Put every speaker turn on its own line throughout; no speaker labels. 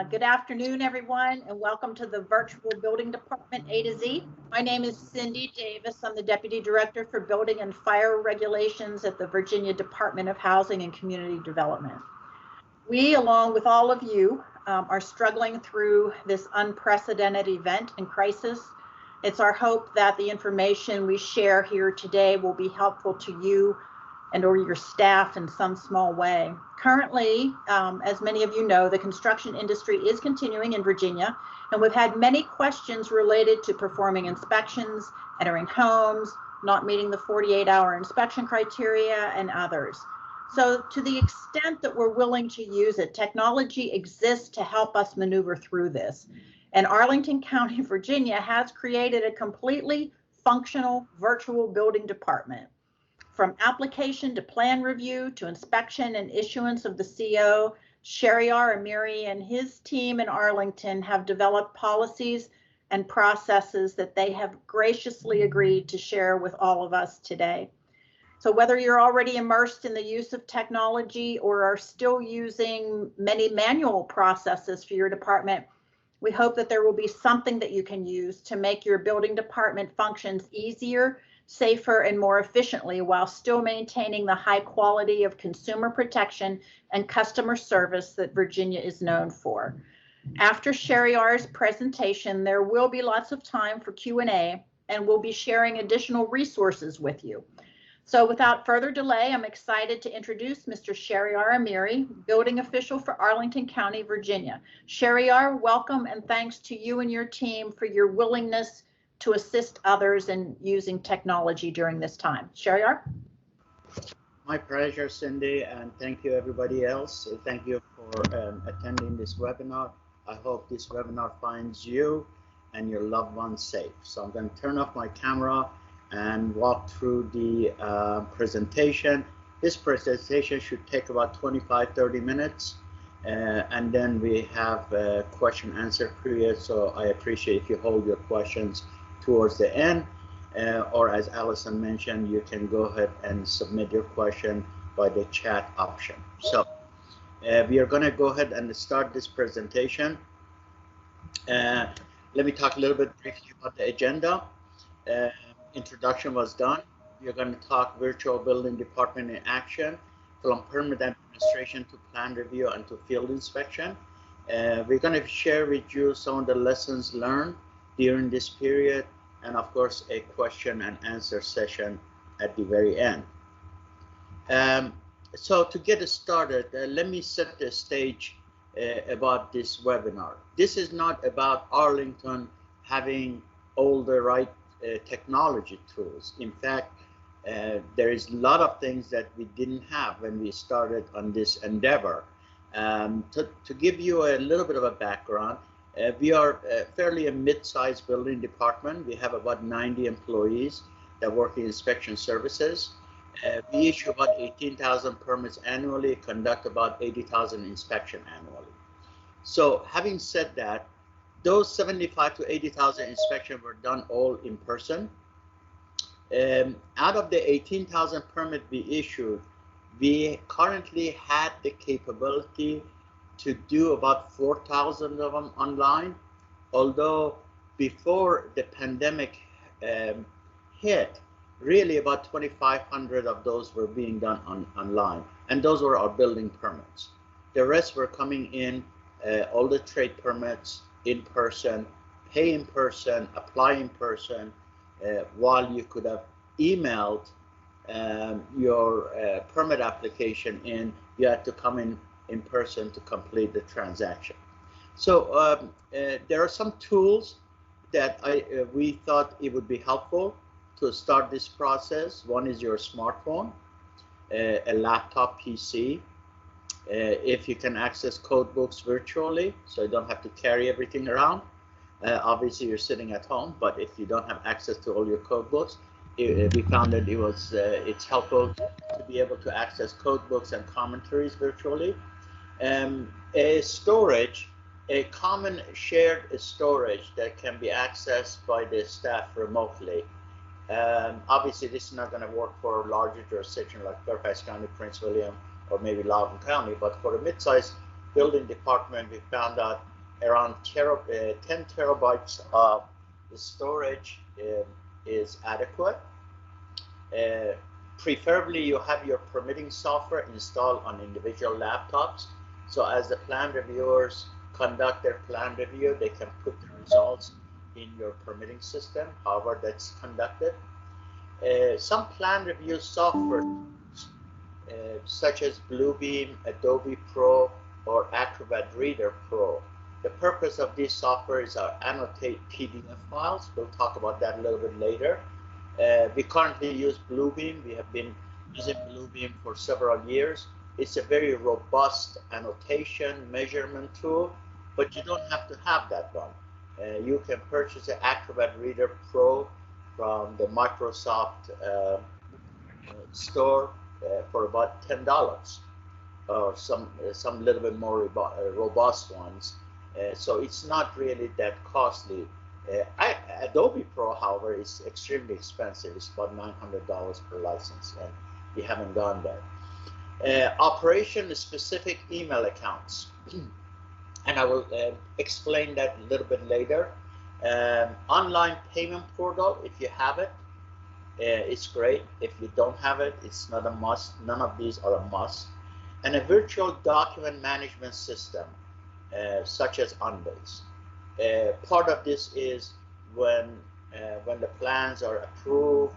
Good afternoon, everyone, and welcome to the Virtual Building Department A to Z. My name is Cindy Davis. I'm the Deputy Director for Building and Fire Regulations at the Virginia Department of Housing and Community Development. We, along with all of you, are struggling through this unprecedented event and crisis. It's our hope that the information we share here today will be helpful to you and or your staff in some small way. Currently, as many of you know, the construction industry is continuing in Virginia, and we've had many questions related to performing inspections, entering homes, not meeting the 48-hour inspection criteria, and others. So to the extent that we're willing to use it, technology exists to help us maneuver through this. And Arlington County, Virginia has created a completely functional virtual building department. From application to plan review to inspection and issuance of the CO, Shahriar, Amiri, and his team in Arlington have developed policies and processes that they have graciously agreed to share with all of us today. So whether you're already immersed in the use of technology or are still using many manual processes for your department, we hope that there will be something that you can use to make your building department functions easier, safer, and more efficiently while still maintaining the high quality of consumer protection and customer service that Virginia is known for. After Shahriar's presentation, there will be lots of time for Q&A, and we'll be sharing additional resources with you. So without further delay, I'm excited to introduce Mr. Shahriar Amiri, building official for Arlington County, Virginia. Shahriar, welcome, and thanks to you and your team for your willingness to assist others in using technology during this time. Shahriar?
My pleasure, Cindy, and thank you everybody else. Thank you for attending this webinar. I hope this webinar finds you and your loved ones safe. So I'm going to turn off my camera and walk through the presentation. This presentation should take about 25-30 minutes, and then we have a question answer period. So I appreciate if you hold your questions towards the end, or as Allison mentioned, you can go ahead and submit your question by the chat option. So we are going to go ahead and start this presentation. Let me talk a little bit briefly about the agenda. Introduction was done. We are going to talk virtual building department in action, from permit administration to plan review and to field inspection. We're going to share with you some of the lessons learned during this period, and of course a question and answer session at the very end. So to get started, let me set the stage about this webinar. This is not about Arlington having all the right technology tools. In fact, there is a lot of things that we didn't have when we started on this endeavor. To give you a little bit of a background, we are fairly a mid-sized building department. We have about 90 employees that work in inspection services. We issue about 18,000 permits annually, conduct about 80,000 inspections annually. So having said that, those 75,000 to 80,000 inspections were done all in person. Out of the 18,000 permits we issued, we currently had the capability to do about 4,000 of them online, although before the pandemic hit, really about 2,500 of those were being done online, and those were our building permits. The rest were coming in, all the trade permits in person, pay in person, apply in person, while you could have emailed your permit application in, you had to come in person to complete the transaction. So there are some tools that we thought it would be helpful to start this process. One is your smartphone, a laptop PC, if you can access code books virtually, so you don't have to carry everything around. Obviously you're sitting at home, but if you don't have access to all your code books, we found that it's helpful to be able to access code books and commentaries virtually. A storage, a common shared storage that can be accessed by the staff remotely. Obviously this is not going to work for larger jurisdictions like Fairfax County, Prince William, or maybe Loudoun County, but for a mid-sized building department, we found out around 10 terabytes of storage is adequate. Preferably, you have your permitting software installed on individual laptops. So as the plan reviewers conduct their plan review, they can put the results in your permitting system, however that's conducted. Some plan review software, such as Bluebeam, Adobe Pro, or Acrobat Reader Pro. The purpose of these software is to annotate PDF files. We'll talk about that a little bit later. We currently use Bluebeam. We have been using Bluebeam for several years. It's a very robust annotation measurement tool, but you don't have to have that one. You can purchase an Acrobat Reader Pro from the Microsoft store for about $10, or some little bit more robust ones. So it's not really that costly. Adobe Pro, however, is extremely expensive. It's about $900 per license, and we haven't gone there. Operation-specific email accounts, and I will explain that a little bit later. Online payment portal, if you have it, it's great. If you don't have it, it's not a must. None of these are a must. And a virtual document management system, such as Unbase. Part of this is when the plans are approved,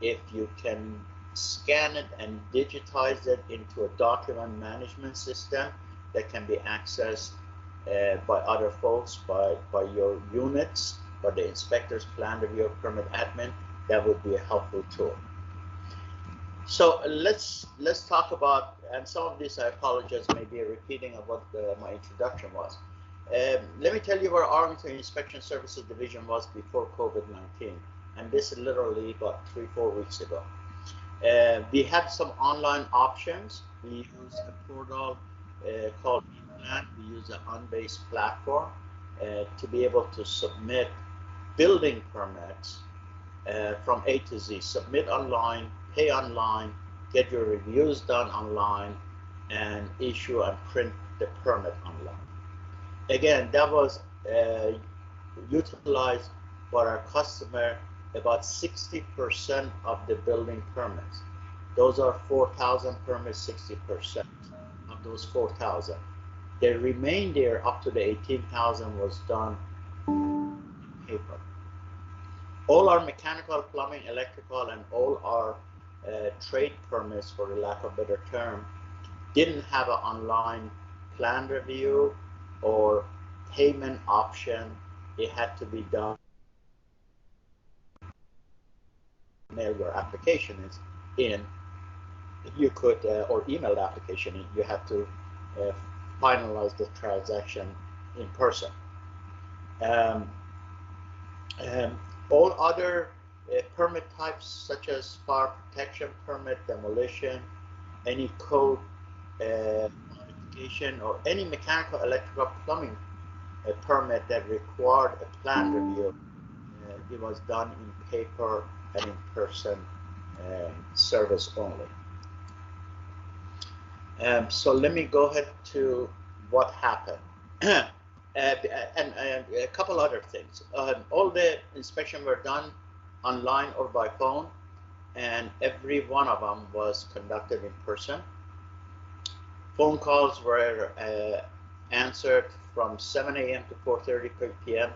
if you can scan it and digitize it into a document management system that can be accessed by other folks, by your units, by the inspectors, plan review, permit admin, that would be a helpful tool. So let's talk about, and some of this I apologize, maybe a repeating of what my introduction was. Let me tell you where Arlington Inspection Services Division was before COVID-19, and this is literally about 3-4 weeks ago. We had some online options. We used a portal called ePlan. We use an Unbase platform to be able to submit building permits from A to Z. Submit online, pay online, get your reviews done online, and issue and print the permit online. Again, that was utilized for our customer about 60% of the building permits. Those are 4,000 permits, 60% of those 4,000. The remainder up to the 18,000 was done in paper. All our mechanical, plumbing, electrical, and all our trade permits, for the lack of a better term, didn't have an online plan review or payment option. It had to be done. Mail your application is in. You could, or email the application in. You have to finalize the transaction in person. All other permit types, such as fire protection permit, demolition, any code modification, or any mechanical, electrical, plumbing permit that required a plan review, it was done in paper and in person service only. So let me go ahead to what happened. And a couple other things. All the inspections were done online or by phone, and every one of them was conducted in person. Phone calls were answered from 7 a.m. to 4:30 p.m.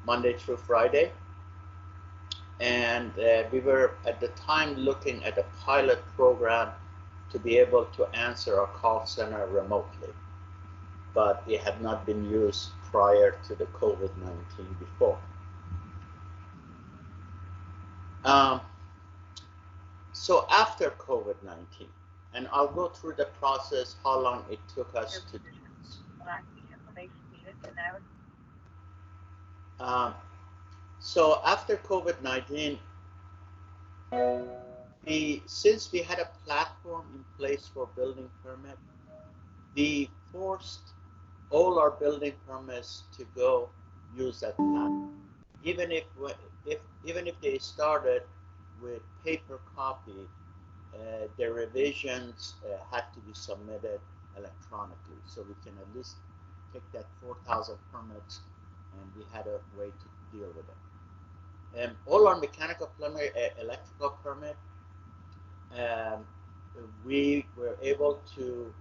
Monday through Friday. And we were at the time looking at a pilot program to be able to answer our call center remotely, but it had not been used prior to the COVID-19 before. So after COVID-19, and I'll go through the process, how long it took us to do this. So after COVID-19, since we had a platform in place for building permit, we forced all our building permits to go use that platform. Even if they started with paper copy, the revisions had to be submitted electronically, so we can at least picked at 4,000 permits, and we had a way to deal with it. All our mechanical, plumbing, electrical permit, we were able to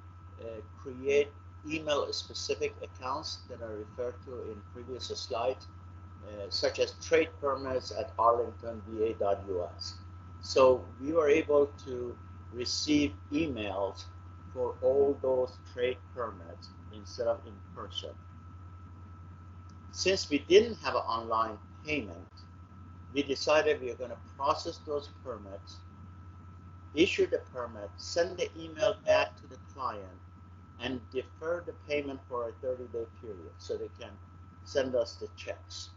create email-specific accounts that are referred to in previous slides, such as trade permits at arlingtonva.us. So we were able to receive emails for all those trade permits instead of in person. Since we didn't have an online payment, we decided we were going to process those permits, issue the permit, send the email back to the client, and defer the payment for a 30-day period so they can send us the checks.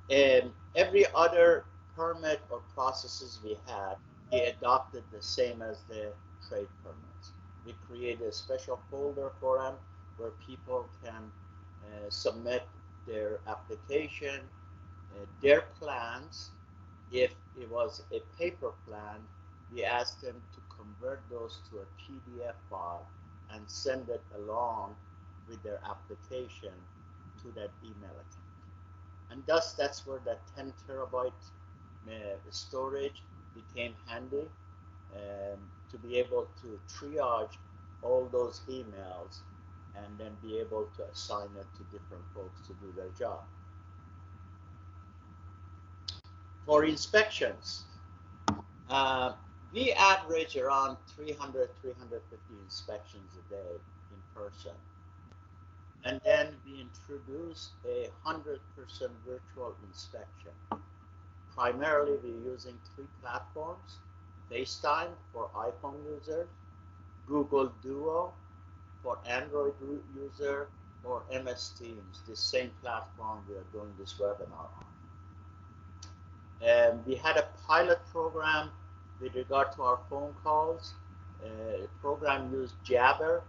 And every other permit or processes we had, we adopted the same as the trade permits. We created a special folder for them where people can submit their application, their plans. If it was a paper plan, we asked them to convert those to a PDF file and send it along with their application to that email account. And thus, that's where that 10 terabyte storage became handy to be able to triage all those emails and then be able to assign it to different folks to do their job. For inspections, we average around 300, 350 inspections a day in person. And then we introduce a 100% virtual inspection. Primarily, we're using 3 platforms: FaceTime for iPhone users, Google Duo for Android user, or MS Teams, the same platform we are doing this webinar on. We had a pilot program with regard to our phone calls. The program used Jabber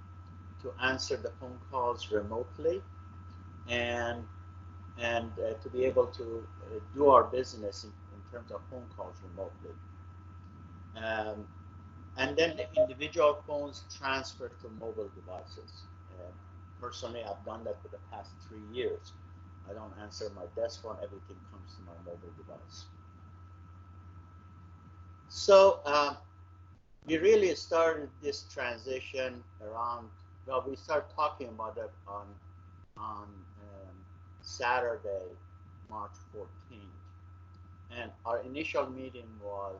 to answer the phone calls remotely and to be able to do our business in terms of phone calls remotely. And then the individual phones transferred to mobile devices. Personally, I've done that for the past 3 years. I don't answer my desk phone, everything comes to my mobile device. So we really started this transition around, well, we started talking about it on Saturday, March 14th. And our initial meeting was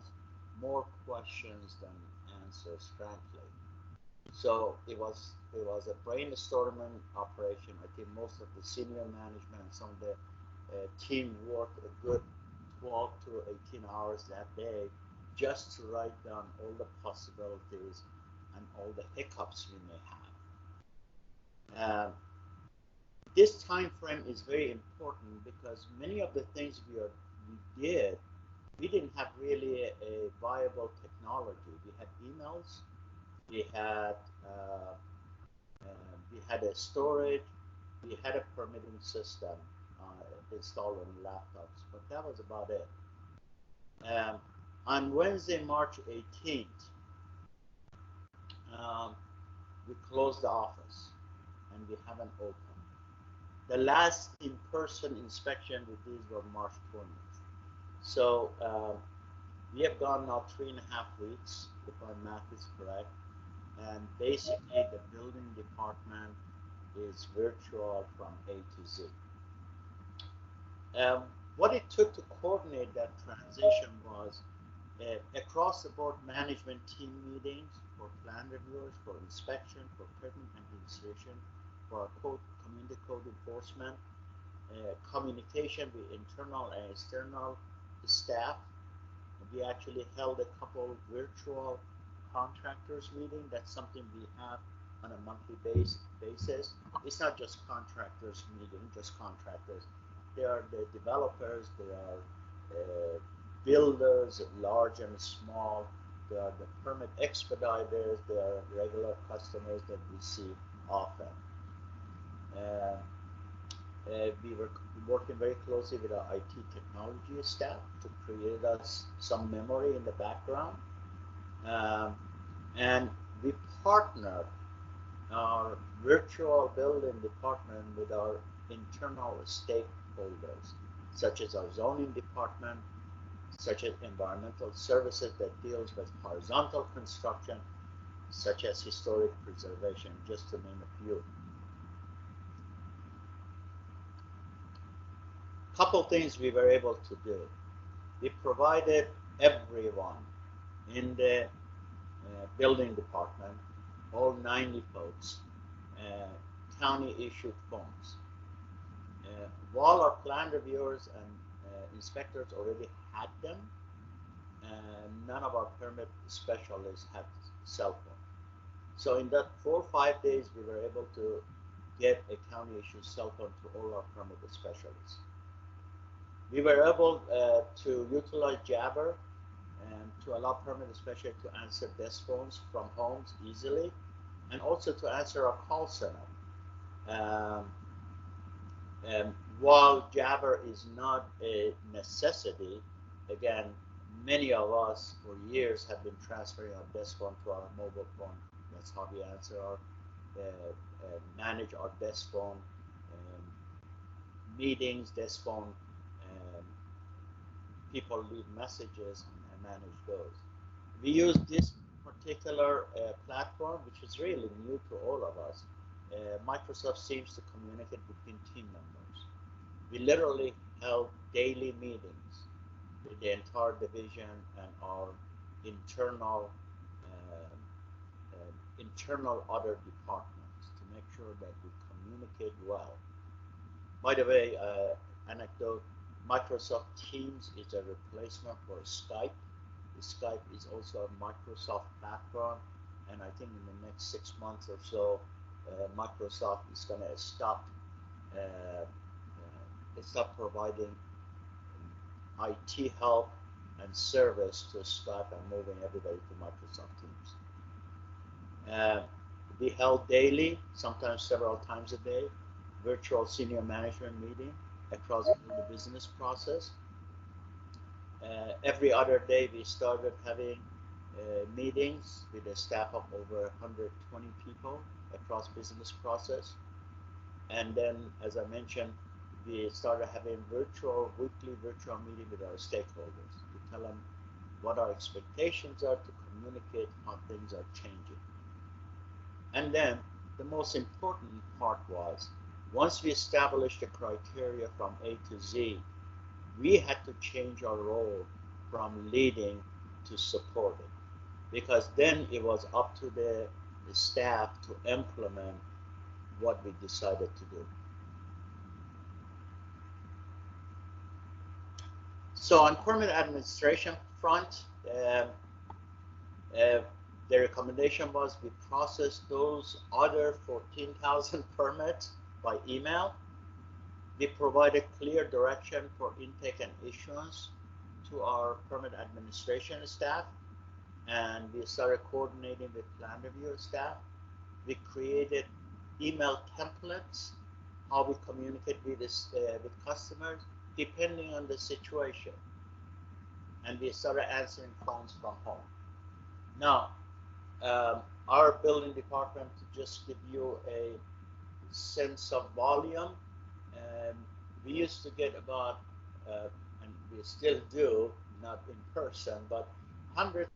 more questions than answers, frankly. So it was a brainstorming operation. I think most of the senior management and some of the team worked a good 12 to 18 hours that day just to write down all the possibilities and all the hiccups we may have. This time frame is very important because many of the things we did, we didn't have really a viable technology. We had emails, we had a storage, we had a permitting system installed on laptops, but that was about it. On Wednesday, March 18th, we closed the office and we haven't opened. The last in-person inspection we did was March 20th. So we have gone now 3.5 weeks, if my math is correct, and basically the building department is virtual from A to Z. What it took to coordinate that transition was across the board management team meetings for plan reviewers, for inspection, for permit and installation, for our community code enforcement, communication with internal and external staff. We actually held a couple virtual contractors meeting. That's something we have on a monthly basis. It's not just contractors meeting, just contractors. They are the developers, they are builders, large and small. They are the permit expediters, they are regular customers that we see often. We were working very closely with our IT technology staff to create us some memory in the background. And we partnered our virtual building department with our internal stakeholders, such as our zoning department, such as environmental services that deals with horizontal construction, such as historic preservation, just to name a few. Couple things we were able to do. We provided everyone in the building department, all 90 folks, county issued phones. While our plan reviewers and inspectors already had them, none of our permit specialists had cell phone. So in that 4 or 5 days, we were able to get a county issued cell phone to all our permit specialists. We were able to utilize Jabber and to allow permit specialists to answer desk phones from homes easily, and also to answer our call center. While Jabber is not a necessity, again, many of us for years have been transferring our desk phone to our mobile phone. That's how we answer our, manage our desk phone, meetings, desk phone, people leave messages and manage those. We use this particular platform, which is really new to all of us. Microsoft seems to communicate between team members. We literally held daily meetings with the entire division and our internal other departments to make sure that we communicate well. By the way, anecdote, Microsoft Teams is a replacement for Skype. Skype is also a Microsoft platform, and I think in the next 6 months or so, Microsoft is going to stop providing IT help and service to Skype and moving everybody to Microsoft Teams. We held daily, sometimes several times a day, virtual senior management meeting across the business process. Every other day we started having meetings with a staff of over 120 people across business process. And then, as I mentioned, we started having weekly virtual meeting with our stakeholders to tell them what our expectations are, to communicate how things are changing. And then the most important part was, once we established the criteria from A to Z, we had to change our role from leading to supporting, because then it was up to the staff to implement what we decided to do. So on permit administration front, the recommendation was we process those other 14,000 permits by email. We provided clear direction for intake and issuance to our permit administration staff, and we started coordinating with plan review staff. We created email templates, how we communicate with customers, depending on the situation. And we started answering phones from home. Now, our building department, to just give you a sense of volume, we used to get about, and we still do, not in person, but 100.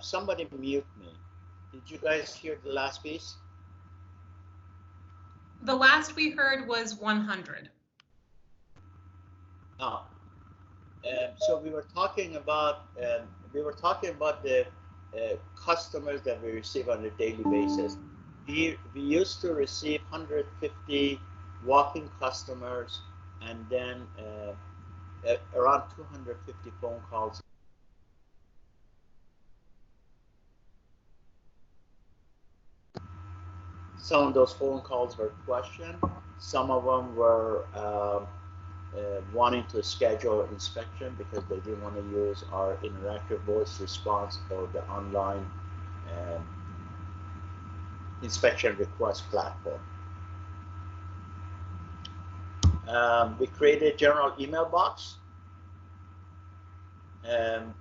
Somebody mute me. Did you guys hear the last piece?
The last we heard was 100.
No. So we were talking about the customers that we receive on a daily basis. We used to receive 150 walk-in customers, and then around 250 phone calls. Some of those phone calls were questioned. Some of them were wanting to schedule inspection because they didn't want to use our interactive voice response or the online inspection request platform. We created a general email box.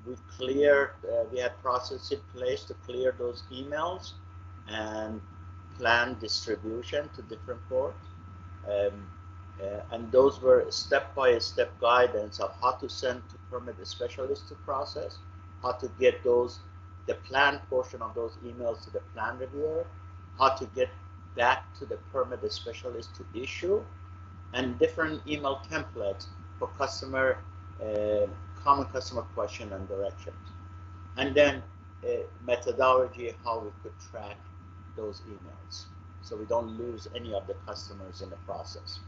We cleared, we had processes in place to clear those emails and plan distribution to different ports. And those were step-by-step guidance of how to send to permit specialists to process, how to get those, the plan portion of those emails to the plan reviewer, how to get back to the permit specialist to issue, and different email templates for customer, common customer question and directions. And then methodology, how we could track those emails so we don't lose any of the customers in the process.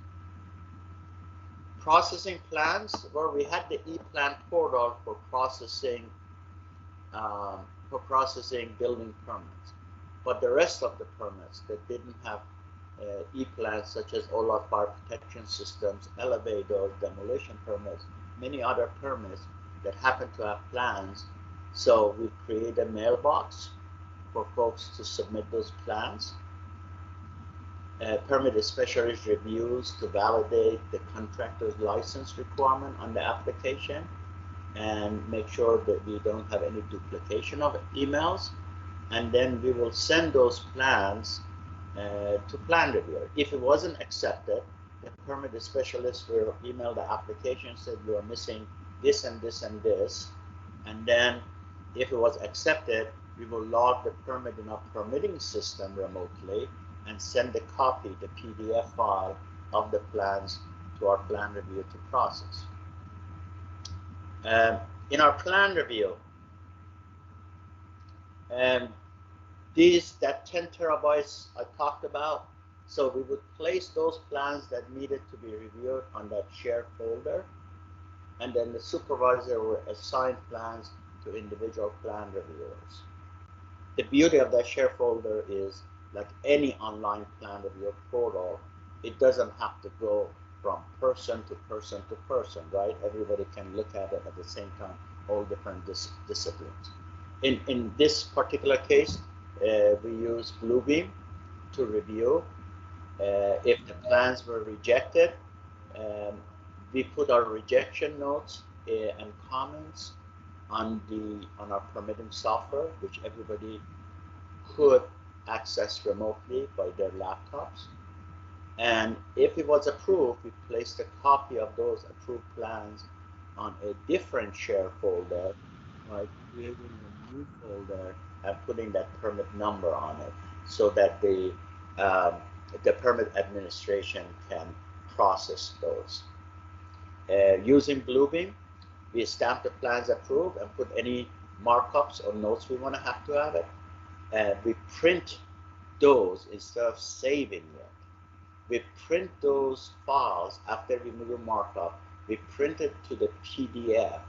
Processing plans, where we had the e-plan portal for processing building permits, but the rest of the permits that didn't have e-plans, such as all our fire protection systems, elevators, demolition permits, many other permits that happen to have plans. So we create a mailbox for folks to submit those plans. Permit specialist reviews to validate the contractor's license requirement on the application and make sure that we don't have any duplication of emails. And then we will send those plans to plan reviewer. If it wasn't accepted, the permit specialist will email the application, said you are missing this and this and this. And then if it was accepted, we will log the permit in our permitting system remotely and send the copy, the PDF file of the plans to our plan review to process. In our plan review, that 10 terabytes I talked about, so we would place those plans that needed to be reviewed on that shared folder, and then the supervisor will assign plans to individual plan reviewers. The beauty of that shared folder is, like any online plan review portal, it doesn't have to go from person to person to person, right? Everybody can look at it at the same time, all different disciplines. In this particular case, we use Bluebeam to review. If the plans were rejected, we put our rejection notes and comments on our permitting software, which everybody could access remotely by their laptops. And if it was approved, we placed a copy of those approved plans on a different share folder, like creating a new folder and putting that permit number on it, so that the permit administration can process those. Using Bluebeam, we stamp the plans approved and put any markups or notes we want to have it. We print those instead of saving it. We print those files after we do markup. We print it to the PDF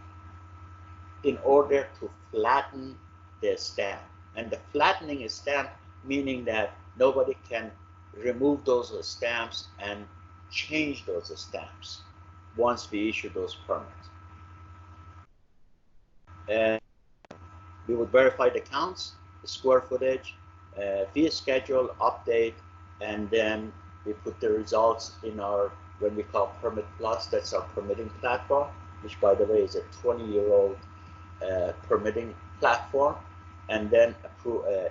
in order to flatten the stamp. And the flattening is stamp, meaning that nobody can remove those stamps and change those stamps once we issue those permits. And we would verify the counts, the square footage, fee schedule, update, and then we put the results in our, when we call Permit Plus, that's our permitting platform, which, by the way, is a 20-year-old permitting platform, and then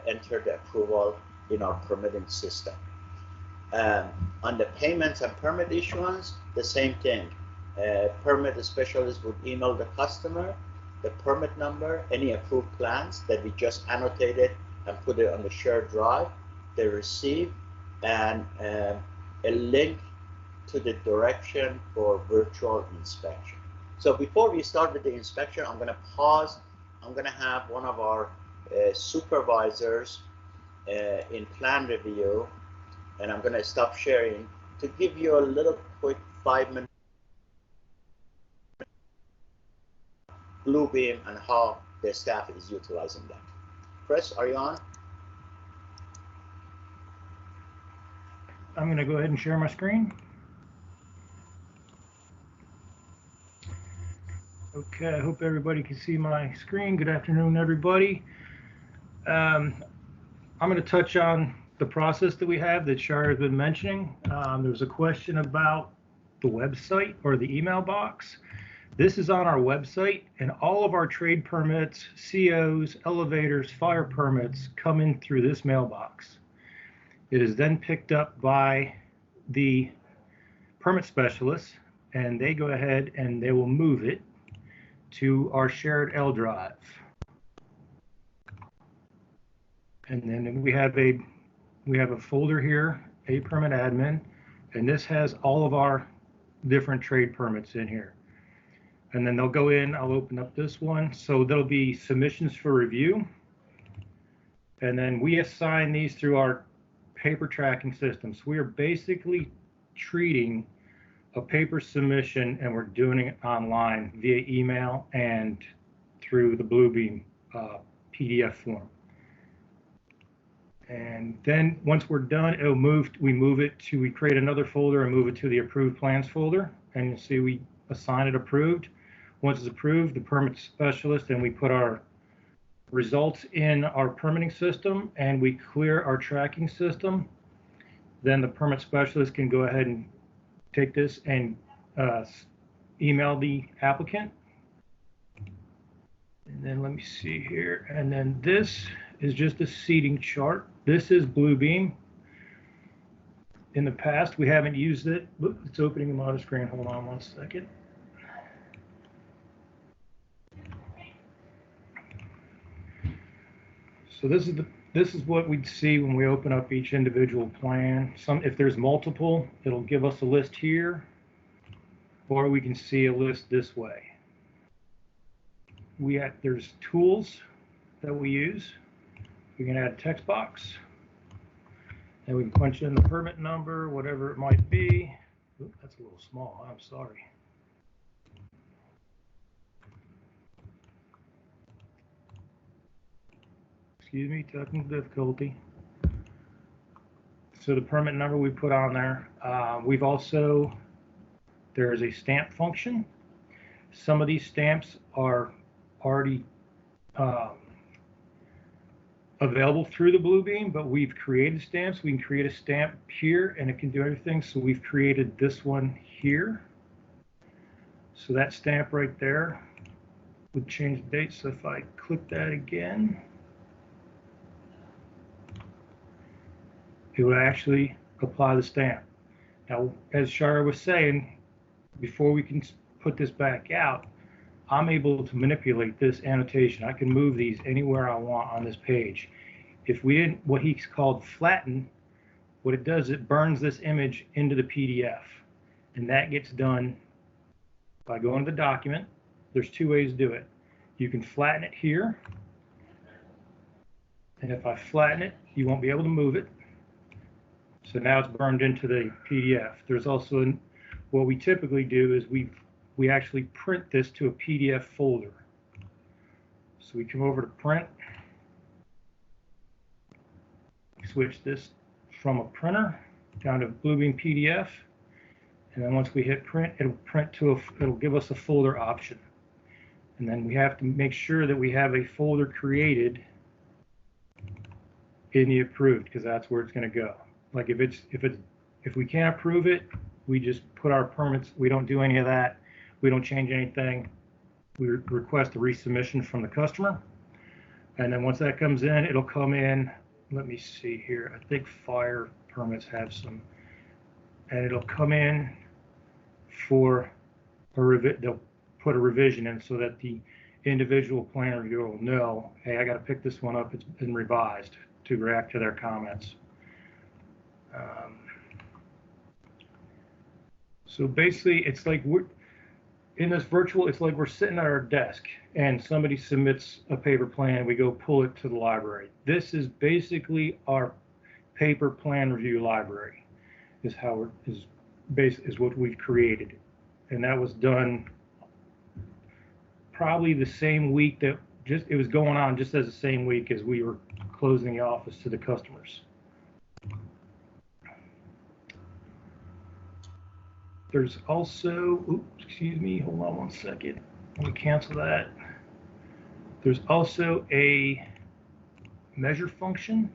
enter the approval in our permitting system. On the payments and permit issuance, the same thing. Permit specialist would email the customer the permit number, any approved plans that we just annotated and put it on the shared drive, they receive, and a link to the direction for virtual inspection. So before we start with the inspection, I'm going to pause. I'm going to have one of our supervisors in plan review, and I'm going to stop sharing to give you a little quick 5-minute Bluebeam and how the staff is utilizing that. Chris, are you on?
I'm going to go ahead and share my screen. Okay, I hope everybody can see my screen. Good afternoon, everybody. I'm going to touch on the process that we have that Shahriar has been mentioning. There was a question about the website or the email box. This is on our website, and all of our trade permits, COs, elevators, fire permits come in through this mailbox. It is then picked up by the permit specialists, and they go ahead and they will move it to our shared L drive. And then we have a folder here, a permit admin, and this has all of our different trade permits in here. And then they'll go in, I'll open up this one. So there'll be submissions for review. And then we assign these through our paper tracking system. So we are basically treating a paper submission, and we're doing it online via email and through the Bluebeam PDF form. And then once we're done, we create another folder and move it to the approved plans folder. And you'll see we assign it approved. Once it's approved, the permit specialist, and we put our results in our permitting system, and we clear our tracking system. Then the permit specialist can go ahead and take this and email the applicant. And then let me see here. And then this is just a seating chart. This is Bluebeam. In the past, we haven't used it. It's opening a model screen. Hold on one second. So this is what we'd see when we open up each individual plan. If there's multiple, it'll give us a list here, or we can see a list this way. There's tools that we use. We can add a text box, and we can punch in the permit number, whatever it might be. Oops, that's a little small. I'm sorry. Excuse me, technical difficulty. So the permit number we put on there. There is a stamp function. Some of these stamps are already available through the Bluebeam, but we've created stamps. We can create a stamp here, and it can do everything. So we've created this one here. So that stamp right there would change the date. So if I click that again, it would actually apply the stamp. Now, as Shahriar was saying, before we can put this back out, I'm able to manipulate this annotation. I can move these anywhere I want on this page. If we didn't, what he's called flatten, what it does, it burns this image into the PDF. And that gets done by going to the document. There's two ways to do it. You can flatten it here. And if I flatten it, you won't be able to move it. So now it's burned into the PDF. There's also, what we typically do is we actually print this to a PDF folder. So we come over to print, switch this from a printer down to Bluebeam PDF, and then once we hit print, it'll give us a folder option. And then we have to make sure that we have a folder created in the approved, because that's where it's going to go. Like if we can't approve it, we just put our permits. We don't do any of that. We don't change anything. We request a resubmission from the customer. And then once that comes in, it'll come in. Let me see here. I think fire permits have some. And it'll come in for they'll put a revision in so that the individual plan reviewer will know, hey, I got to pick this one up. It's been revised to react to their comments. So basically, it's like we're in this virtual, it's like we're sitting at our desk and somebody submits a paper plan. We go pull it to the library. This is basically our paper plan review library, is what we've created. And that was done probably the same week that it was going on, just as the same week as we were closing the office to the customers. There's also, oops, excuse me, hold on one second. Let me cancel that. There's also a measure function,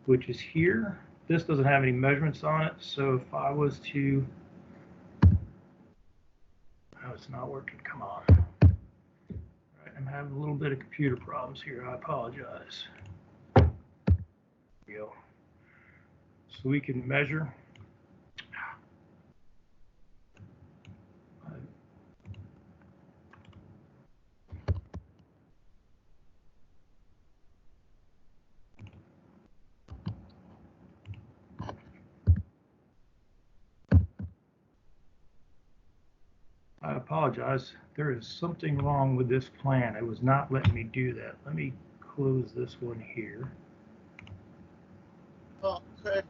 which is here. This doesn't have any measurements on it. So if I was to it's not working. Come on. All right, I'm having a little bit of computer problems here. I apologize. There we go. So we can measure. I apologize. There is something wrong with this plan. It was not letting me do that. Let me close this one here.
Well, Chris,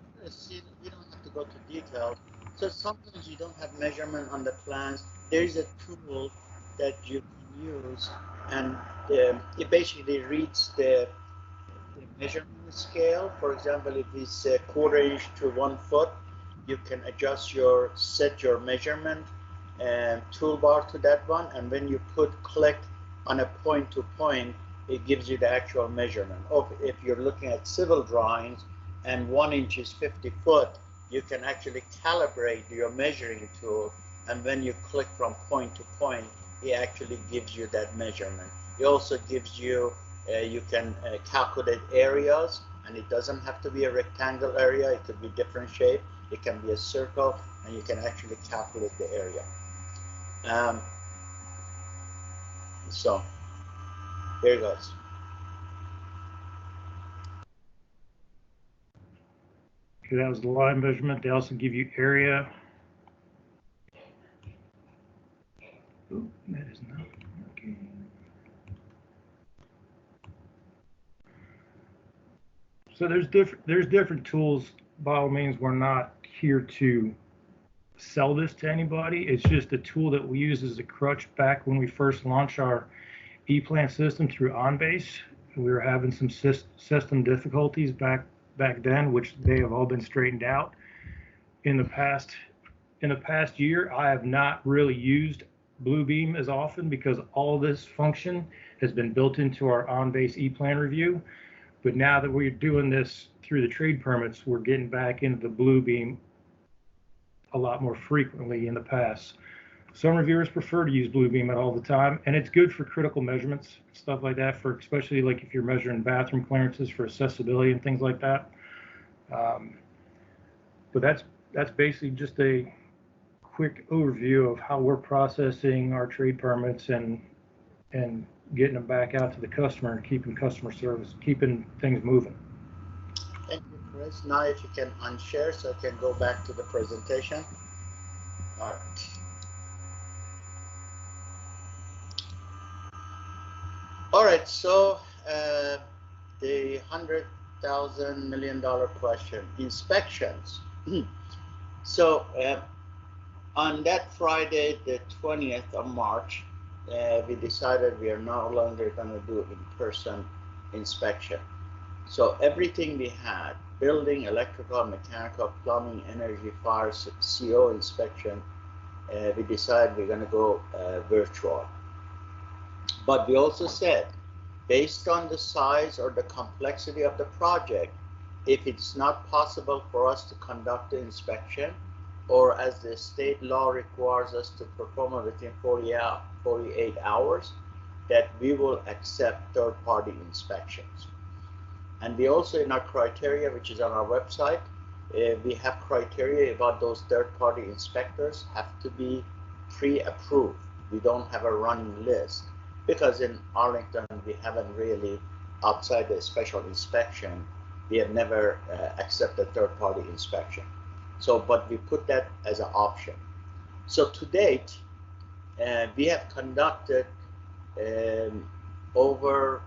you don't have to go to detail. So sometimes you don't have measurement on the plans. There is a tool that you can use, and it basically reads the measurement scale. For example, if it's a 1/4 inch to 1 foot, you can set your measurement toolbar to that one, and when you click on a point to point, it gives you the actual measurement. Or if you're looking at civil drawings and 1 inch is 50 foot, you can actually calibrate your measuring tool, and when you click from point to point, it actually gives you that measurement. It also gives you, you can calculate areas, and it doesn't have to be a rectangle area. It could be different shape. It can be a circle, and you can actually calculate the area. So there it goes.
Okay, that was the line measurement. They also give you area. Oh, that is not working. So there's different tools. By all means, we're not here to sell this to anybody. It's just a tool that we use as a crutch back when we first launched our e-plan system through OnBase. We were having some system difficulties back then, which they have all been straightened out. In the past year, I have not really used Bluebeam as often because all this function has been built into our OnBase e-plan review. But now that we're doing this through the trade permits, we're getting back into the Bluebeam a lot more frequently in the past. Some reviewers prefer to use Bluebeam all the time, and it's good for critical measurements, stuff like that, for especially like if you're measuring bathroom clearances for accessibility and things like that. But that's basically just a quick overview of how we're processing our trade permits and getting them back out to the customer and keeping customer service, keeping things moving.
Thank you, Chris. Now if you can unshare so I can go back to the presentation. All right. All right, so the $100,000 million question, inspections. So on that Friday, the 20th of March, we decided we are no longer going to do in-person inspection. So everything we had, building, electrical, mechanical, plumbing, energy, fire, CO inspection, we decided we're going to go virtual. But we also said, based on the size or the complexity of the project, if it's not possible for us to conduct the inspection, or as the state law requires us to perform it within 48 hours, that we will accept third-party inspections. And we also, in our criteria, which is on our website, we have criteria about those third-party inspectors have to be pre-approved. We don't have a running list, because in Arlington, we haven't really, outside the special inspection, we have never accepted third-party inspection. So, but we put that as an option. So to date, we have conducted over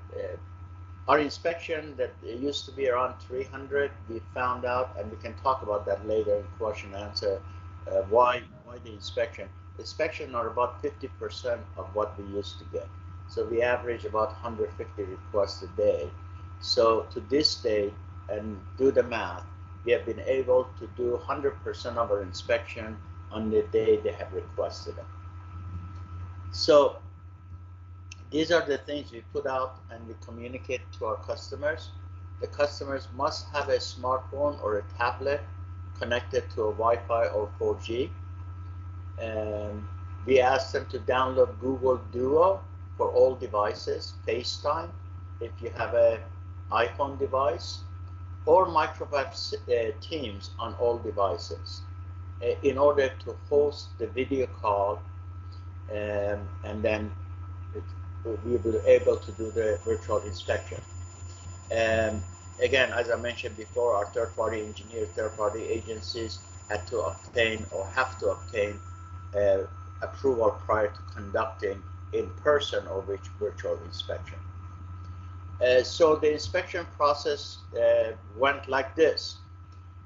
our inspection that used to be around 300. We found out, and we can talk about that later in question and answer, why the inspection. Inspection are about 50% of what we used to get. So we average about 150 requests a day. So to this day, and do the math, we have been able to do 100% of our inspection on the day they have requested it. So these are the things we put out and we communicate to our customers. The customers must have a smartphone or a tablet connected to a Wi-Fi or 4G. And We asked them to download Google Duo for all devices, FaceTime if you have an iPhone device, or Microsoft Teams on all devices in order to host the video call, and then we will be able to do the virtual inspection. Again, as I mentioned before, our third-party engineers, third-party agencies had to obtain or have to obtain approval prior to conducting in-person or virtual inspection. So the inspection process went like this.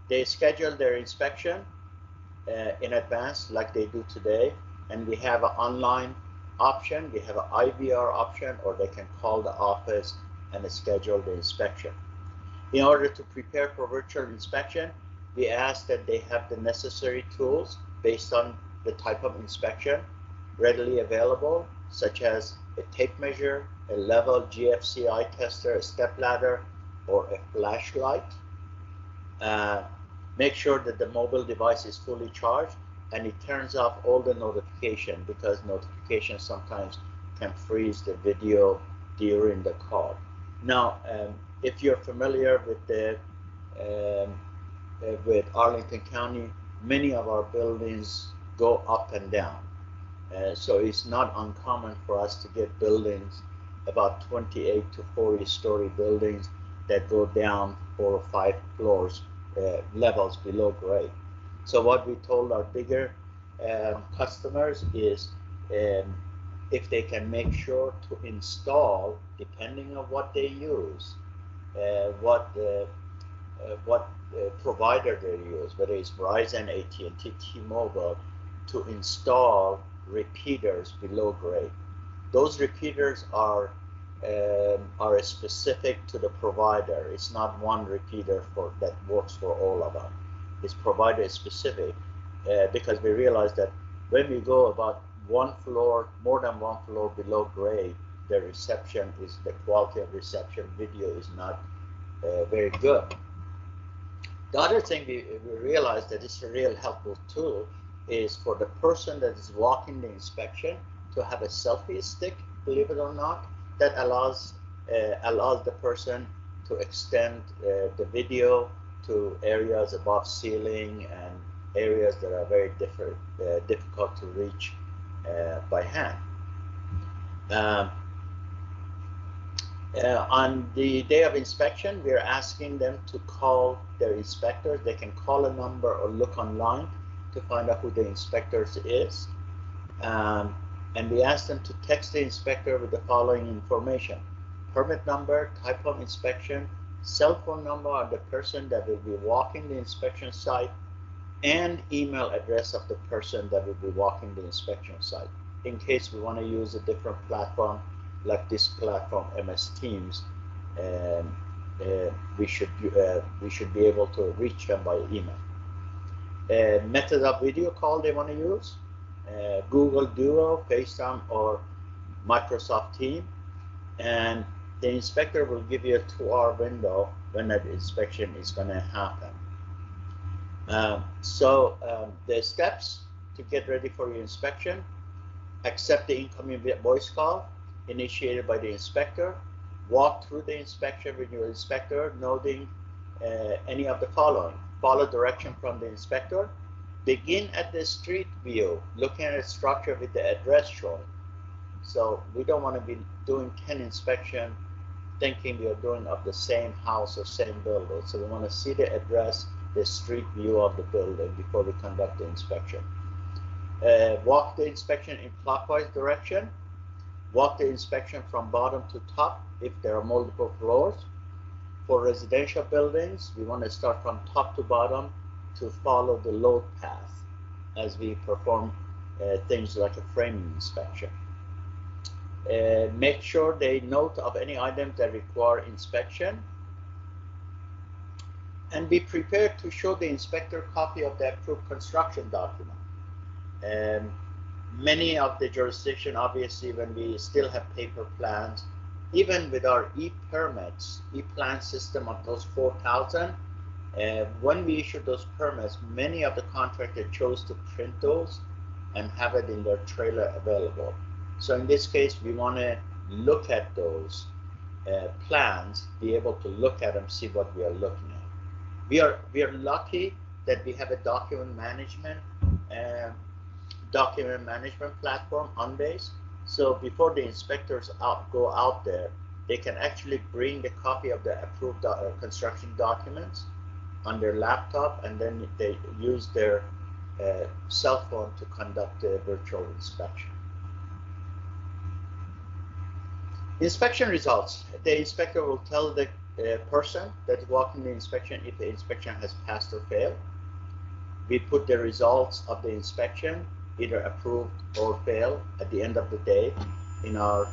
They scheduled their inspection in advance like they do today, and we have an online option, we have an IVR option, or they can call the office and schedule the inspection. In order to prepare for virtual inspection, we ask that they have the necessary tools based on the type of inspection readily available, such as a tape measure, a level GFCI tester, a step ladder, or a flashlight. Make sure that the mobile device is fully charged and it turns off all the notification, because notifications sometimes can freeze the video during the call. Now, if you're familiar with the with Arlington County, many of our buildings go up and down. So it's not uncommon for us to get buildings, about 28 to 40-story buildings that go down 4 or 5 floors, levels below grade. So what we told our bigger customers is if they can make sure to install, depending on what they use, what provider they use, whether it's Verizon, AT&T, T-Mobile, to install repeaters below grade. Those repeaters are specific to the provider. It's not one repeater that works for all of them. It's provider specific because we realize that when we go about one floor, more than one floor below grade, the quality of reception video is not very good. The other thing we realized that is a real helpful tool is for the person that is walking the inspection to have a selfie stick, believe it or not, that allows the person to extend the video to areas above ceiling and areas that are very difficult to reach by hand. On the day of inspection, we are asking them to call their inspectors. They can call a number or look online to find out who the inspectors is. And we ask them to text the inspector with the following information: permit number, type of inspection, cell phone number of the person that will be walking the inspection site, and email address of the person that will be walking the inspection site. In case we want to use a different platform, like this platform, MS Teams, we should be able to reach them by email. Method of video call they want to use: Google Duo, FaceTime, or Microsoft Teams, and the inspector will give you a 2-hour window when that inspection is going to happen. The steps to get ready for your inspection: accept the incoming voice call initiated by the inspector, walk through the inspection with your inspector, noting any of the following: follow direction from the inspector, begin at the street view, looking at a structure with the address shown. So we don't want to be doing 10 inspections thinking we are doing of the same house or same building. So we want to see the address, the street view of the building before we conduct the inspection. Walk the inspection in clockwise direction. Walk the inspection from bottom to top if there are multiple floors. For residential buildings, we want to start from top to bottom to follow the load path as we perform things like a framing inspection. Make sure they note of any items that require inspection, and be prepared to show the inspector a copy of the approved construction document. Many of the jurisdictions, obviously, when we still have paper plans, even with our e-permits, e-plan system of those 4,000, when we issued those permits, many of the contractors chose to print those and have it in their trailer available. So in this case, we want to look at those plans, be able to look at them, see what we are looking at. We are lucky that we have a document management platform on base. So before the inspectors go out there, they can actually bring the copy of the approved construction documents on their laptop, and then they use their cell phone to conduct a virtual inspection. Inspection results. The inspector will tell the person that's walking the inspection if the inspection has passed or failed. We put the results of the inspection, either approved or failed, at the end of the day in our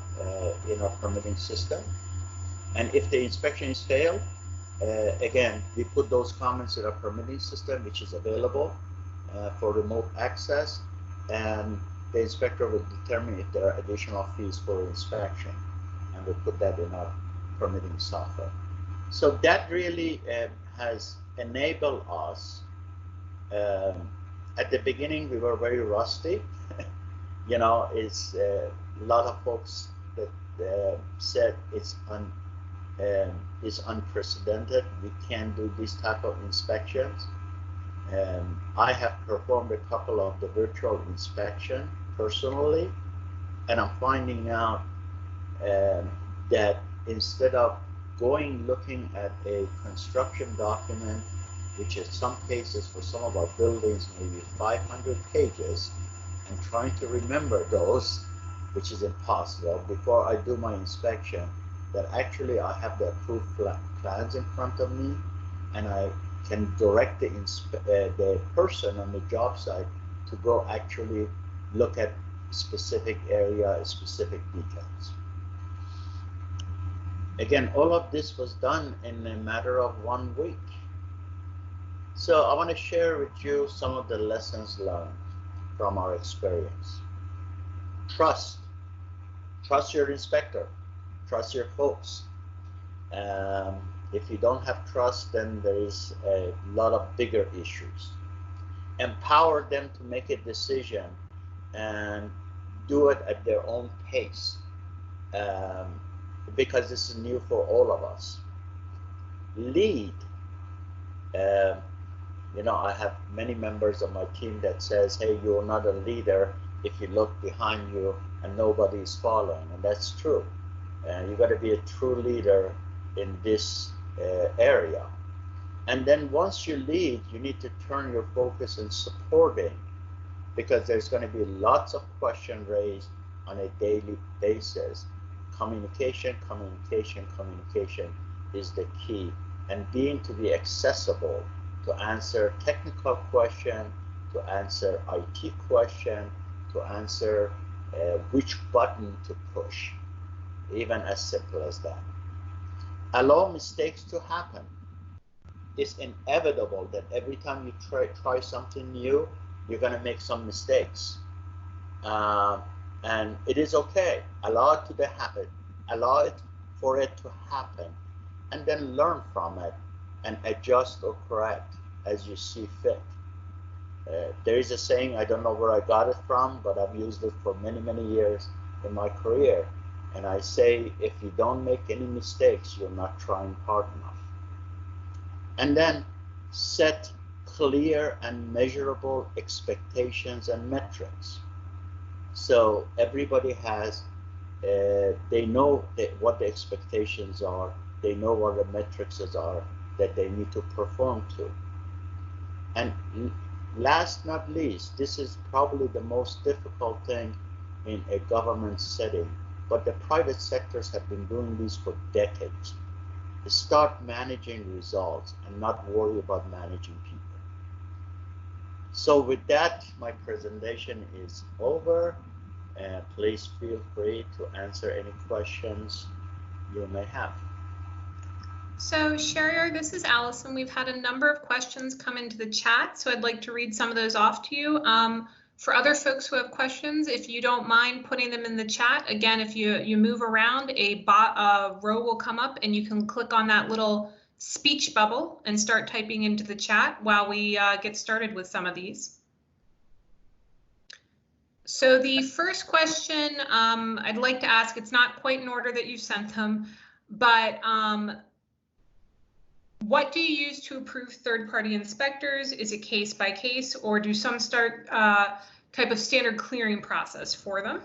permitting system. And if the inspection is failed, again, we put those comments in our permitting system, which is available for remote access, and the inspector will determine if there are additional fees for inspection, and we put that in our permitting software. So that really has enabled us. At the beginning, we were very rusty. You know, it's a lot of folks that said it's unprecedented. We can't do this type of inspections. I have performed a couple of the virtual inspection personally, and I'm finding out that instead of looking at a construction document, which in some cases for some of our buildings maybe 500 pages, and trying to remember those, which is impossible, before I do my inspection, that actually I have the approved plans in front of me, and I can direct the person on the job site to go actually look at specific area, specific details. Again, all of this was done in a matter of 1 week. So I want to share with you some of the lessons learned from our experience. Trust your inspector, trust your folks. If you don't have trust, then there is a lot of bigger issues. Empower them to make a decision and do it at their own pace, because this is new for all of us. Lead. You know, I have many members of my team that says, hey, you're not a leader if you look behind you and nobody is following, and that's true. You got to be a true leader in this area. And then once you lead, you need to turn your focus in supporting, because there's going to be lots of questions raised on a daily basis. Communication is the key, and being to be accessible to answer technical question, to answer IT question, to answer which button to push, even as simple as that. Allow mistakes to happen. It's inevitable that every time you try something new, you're going to make some mistakes. And it is okay. Allow it to happen. Allow it for it to happen, and then learn from it and adjust or correct as you see fit. There is a saying, I don't know where I got it from, but I've used it for many, many years in my career. And I say, if you don't make any mistakes, you're not trying hard enough. And then set clear and measurable expectations and metrics. So everybody has, they know what the expectations are, they know what the metrics are that they need to perform to. And last not least, this is probably the most difficult thing in a government setting, but the private sectors have been doing this for decades. Start managing results and not worry about managing people. So with that, my presentation is over. Please feel free to answer any questions you may have.
So Shahriar, this is Allison. We've had a number of questions come into the chat, so I'd like to read some of those off to you. For other folks who have questions, if you don't mind putting them in the chat, again, if you move around, a row will come up and you can click on that little speech bubble and start typing into the chat while we get started with some of these. So the first question I'd like to ask, it's not quite in order that you sent them, but what do you use to approve third-party inspectors? Is it case by case, or do some start type of standard clearing process for them?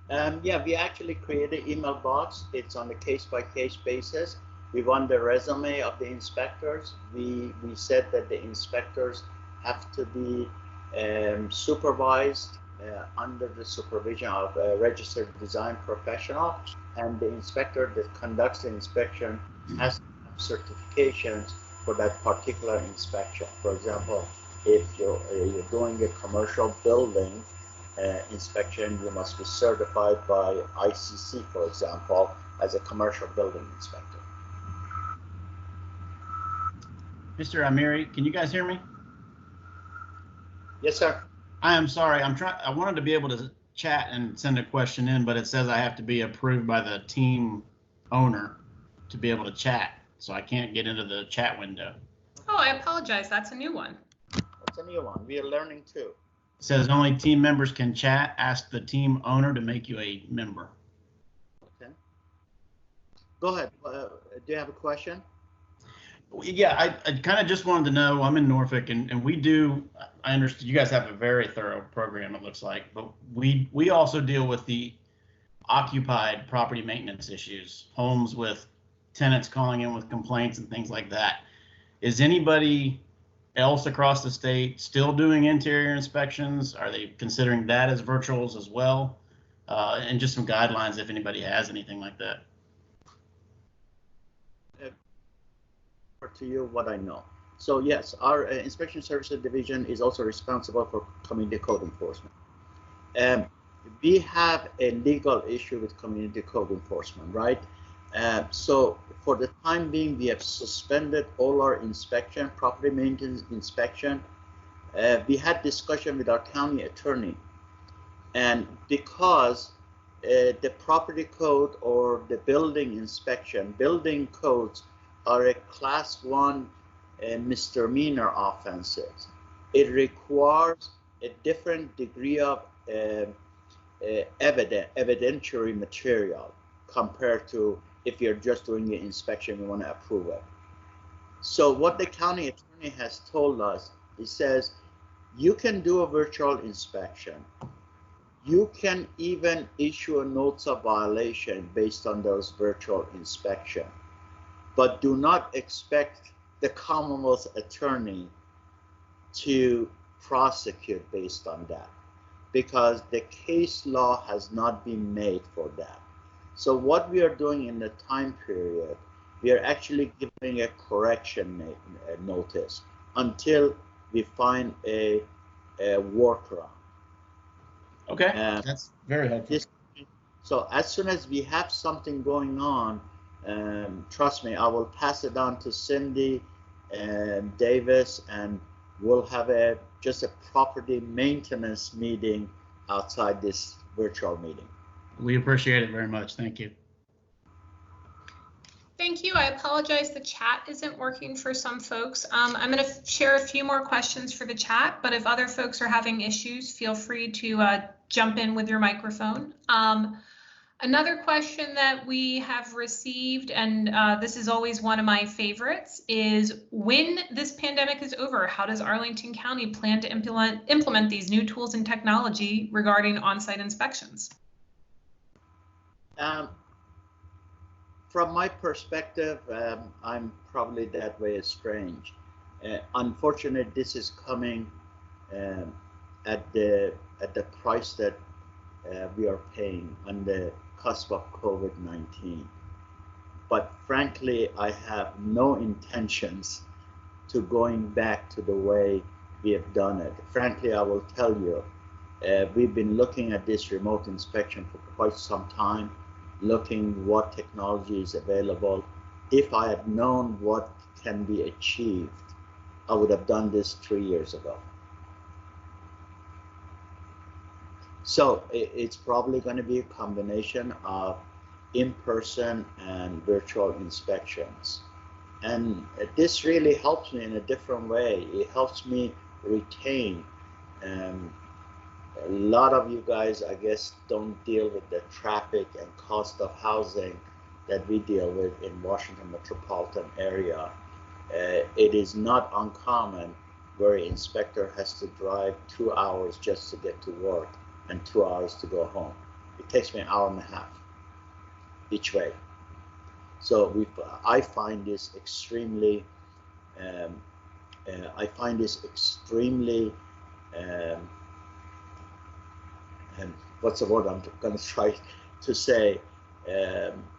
Yeah, we actually created an email box. It's on a case-by-case basis. We want the resume of the inspectors. We said that the inspectors have to be supervised under the supervision of a registered design professional, and the inspector that conducts the inspection has to have certifications for that particular inspection. For example, if you're doing a commercial building inspection, you must be certified by ICC, for example, as a commercial building inspector.
Mr. Amiri, can you guys hear me?
Yes, sir.
I am sorry. I wanted to be able to chat and send a question in, but it says I have to be approved by the team owner to be able to chat. So I can't get into the chat window.
Oh, I apologize. That's a new one.
That's a new one. We are learning too.
It says only team members can chat. Ask the team owner to make you a member.
Okay. Go ahead. Do you have a question?
Yeah, I kind of just wanted to know, I'm in Norfolk and we do, I understand you guys have a very thorough program, it looks like, but we also deal with the occupied property maintenance issues, homes with tenants calling in with complaints and things like that. Is anybody else across the state still doing interior inspections? Are they considering that as virtuals as well? And just some guidelines if anybody has anything like that.
To you what I know. So yes, our inspection services division is also responsible for community code enforcement. We have a legal issue with community code enforcement, right? So for the time being, we have suspended all our inspection, property maintenance inspection. We had discussion with our county attorney, and because the property code or the building inspection, building codes are a class 1 misdemeanor offenses. It requires a different degree of evidentiary material compared to if you're just doing an inspection, you want to approve it. So what the county attorney has told us, he says, you can do a virtual inspection. You can even issue a notice of violation based on those virtual inspections. But do not expect the Commonwealth attorney to prosecute based on that, because the case law has not been made for that. So what we are doing in the time period, we are actually giving a correction notice until we find a workaround.
Okay, that's very helpful.
So as soon as we have something going on, trust me, I will pass it on to Cindy and Davis, and we'll have just a property maintenance meeting outside this virtual meeting.
We appreciate it very much. Thank you.
Thank you. I apologize. The chat isn't working for some folks. I'm going to share a few more questions for the chat, but if other folks are having issues, feel free to jump in with your microphone. Another question that we have received, and this is always one of my favorites, is when this pandemic is over, how does Arlington County plan to implement these new tools and technology regarding on-site inspections?
From my perspective, I'm probably that way strange. Unfortunately, this is coming at the price that we are paying on the cusp of COVID-19. But frankly, I have no intentions to going back to the way we have done it. Frankly, I will tell you, we've been looking at this remote inspection for quite some time, looking what technology is available. If I had known what can be achieved, I would have done this 3 years ago. So it's probably going to be a combination of in-person and virtual inspections. And this really helps me in a different way. It helps me retain A lot of you guys, I guess, don't deal with the traffic and cost of housing that we deal with in Washington metropolitan area. It is not uncommon where an inspector has to drive 2 hours just to get to work and 2 hours to go home. It takes me an hour and a half each way. So I find this extremely, and what's the word I'm going to try to say,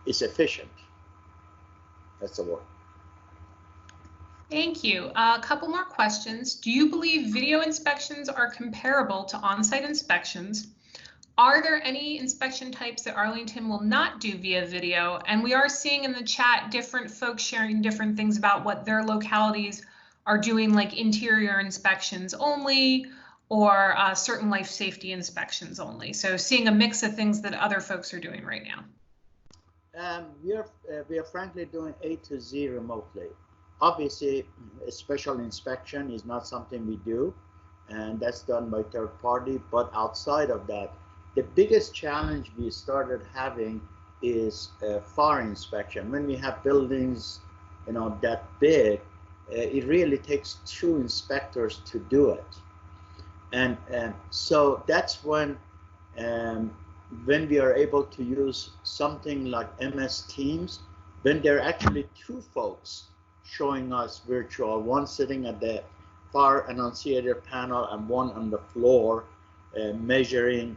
is efficient. That's the word.
Thank you. A couple more questions. Do you believe video inspections are comparable to on-site inspections? Are there any inspection types that Arlington will not do via video? And we are seeing in the chat different folks sharing different things about what their localities are doing, like interior inspections only, or certain life safety inspections only. So seeing a mix of things that other folks are doing right now.
We are frankly doing A to Z remotely. Obviously, a special inspection is not something we do, and that's done by third party. But outside of that, the biggest challenge we started having is fire inspection. When we have buildings, that big, it really takes 2 inspectors to do it. And so that's when we are able to use something like MS Teams, when there are actually 2 folks showing us virtual, one sitting at the fire annunciator panel and one on the floor, measuring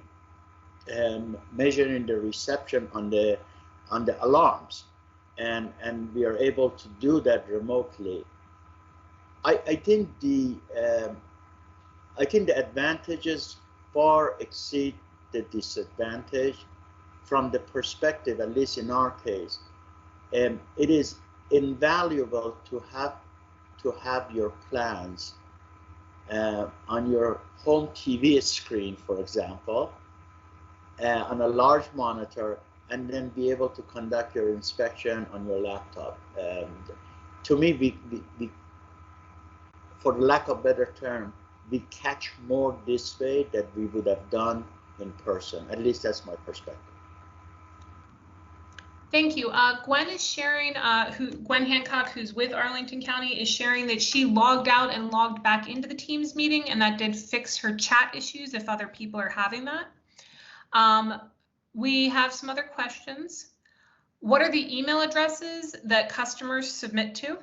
the reception on the alarms, and we are able to do that remotely. I think the advantages far exceed the disadvantage from the perspective, at least in our case. It is invaluable to have your plans on your home TV screen, for example, on a large monitor, and then be able to conduct your inspection on your laptop. To me, we, for lack of a better term, we catch more this way than we would have done in person. At least that's my perspective.
Thank you. Gwen is sharing, Gwen Hancock, who's with Arlington County, is sharing that she logged out and logged back into the Teams meeting, and that did fix her chat issues if other people are having that. We have some other questions. What are the email addresses that customers submit to?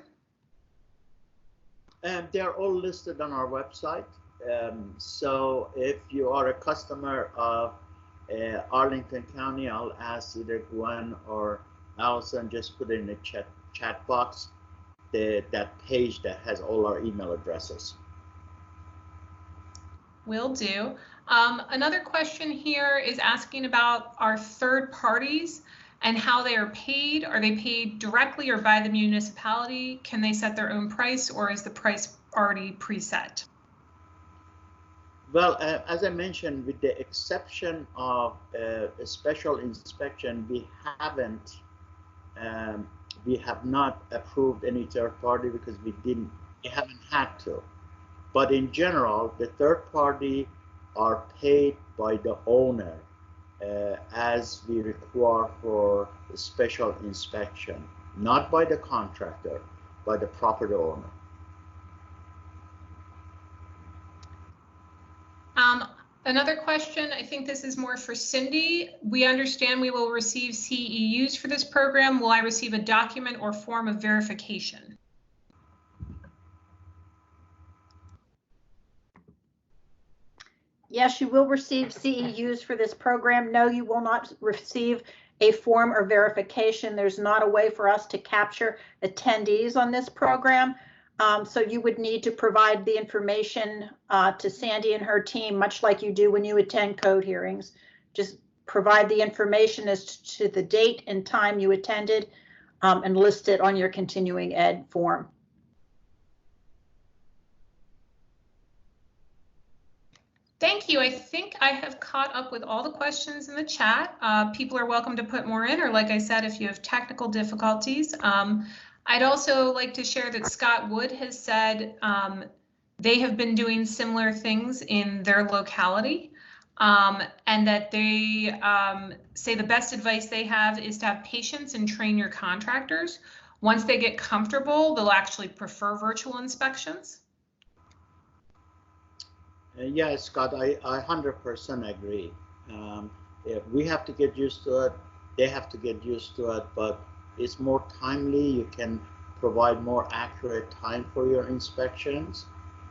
They're all listed on our website. So if you are a customer of Arlington County, I'll ask either Gwen or Allison, just put it in the chat box, that page that has all our email addresses.
Will do. Another question here is asking about our third parties and how they are paid. Are they paid directly or by the municipality? Can they set their own price, or is the price already preset?
Well, as I mentioned, with the exception of a special inspection, we have not approved any third party because we haven't had to. But in general, the third party are paid by the owner as we require for a special inspection, not by the contractor, by the property owner.
Another question, I think this is more for Cindy. We understand we will receive CEUs for this program. Will I receive a document or form of verification?
Yes, you will receive CEUs for this program. No, you will not receive a form or verification. There's not a way for us to capture attendees on this program. So you would need to provide the information to Sandy and her team, much like you do when you attend code hearings. Just provide the information as to the date and time you attended and list it on your continuing ed form.
Thank you. I think I have caught up with all the questions in the chat. People are welcome to put more in, or like I said, if you have technical difficulties. I'd also like to share that Scott Wood has said they have been doing similar things in their locality. and that they say the best advice they have is to have patience and train your contractors. Once they get comfortable, they'll actually prefer virtual inspections.
Yeah, Scott, I 100% agree. We have to get used to it. They have to get used to it, but it's more timely. You can provide more accurate time for your inspections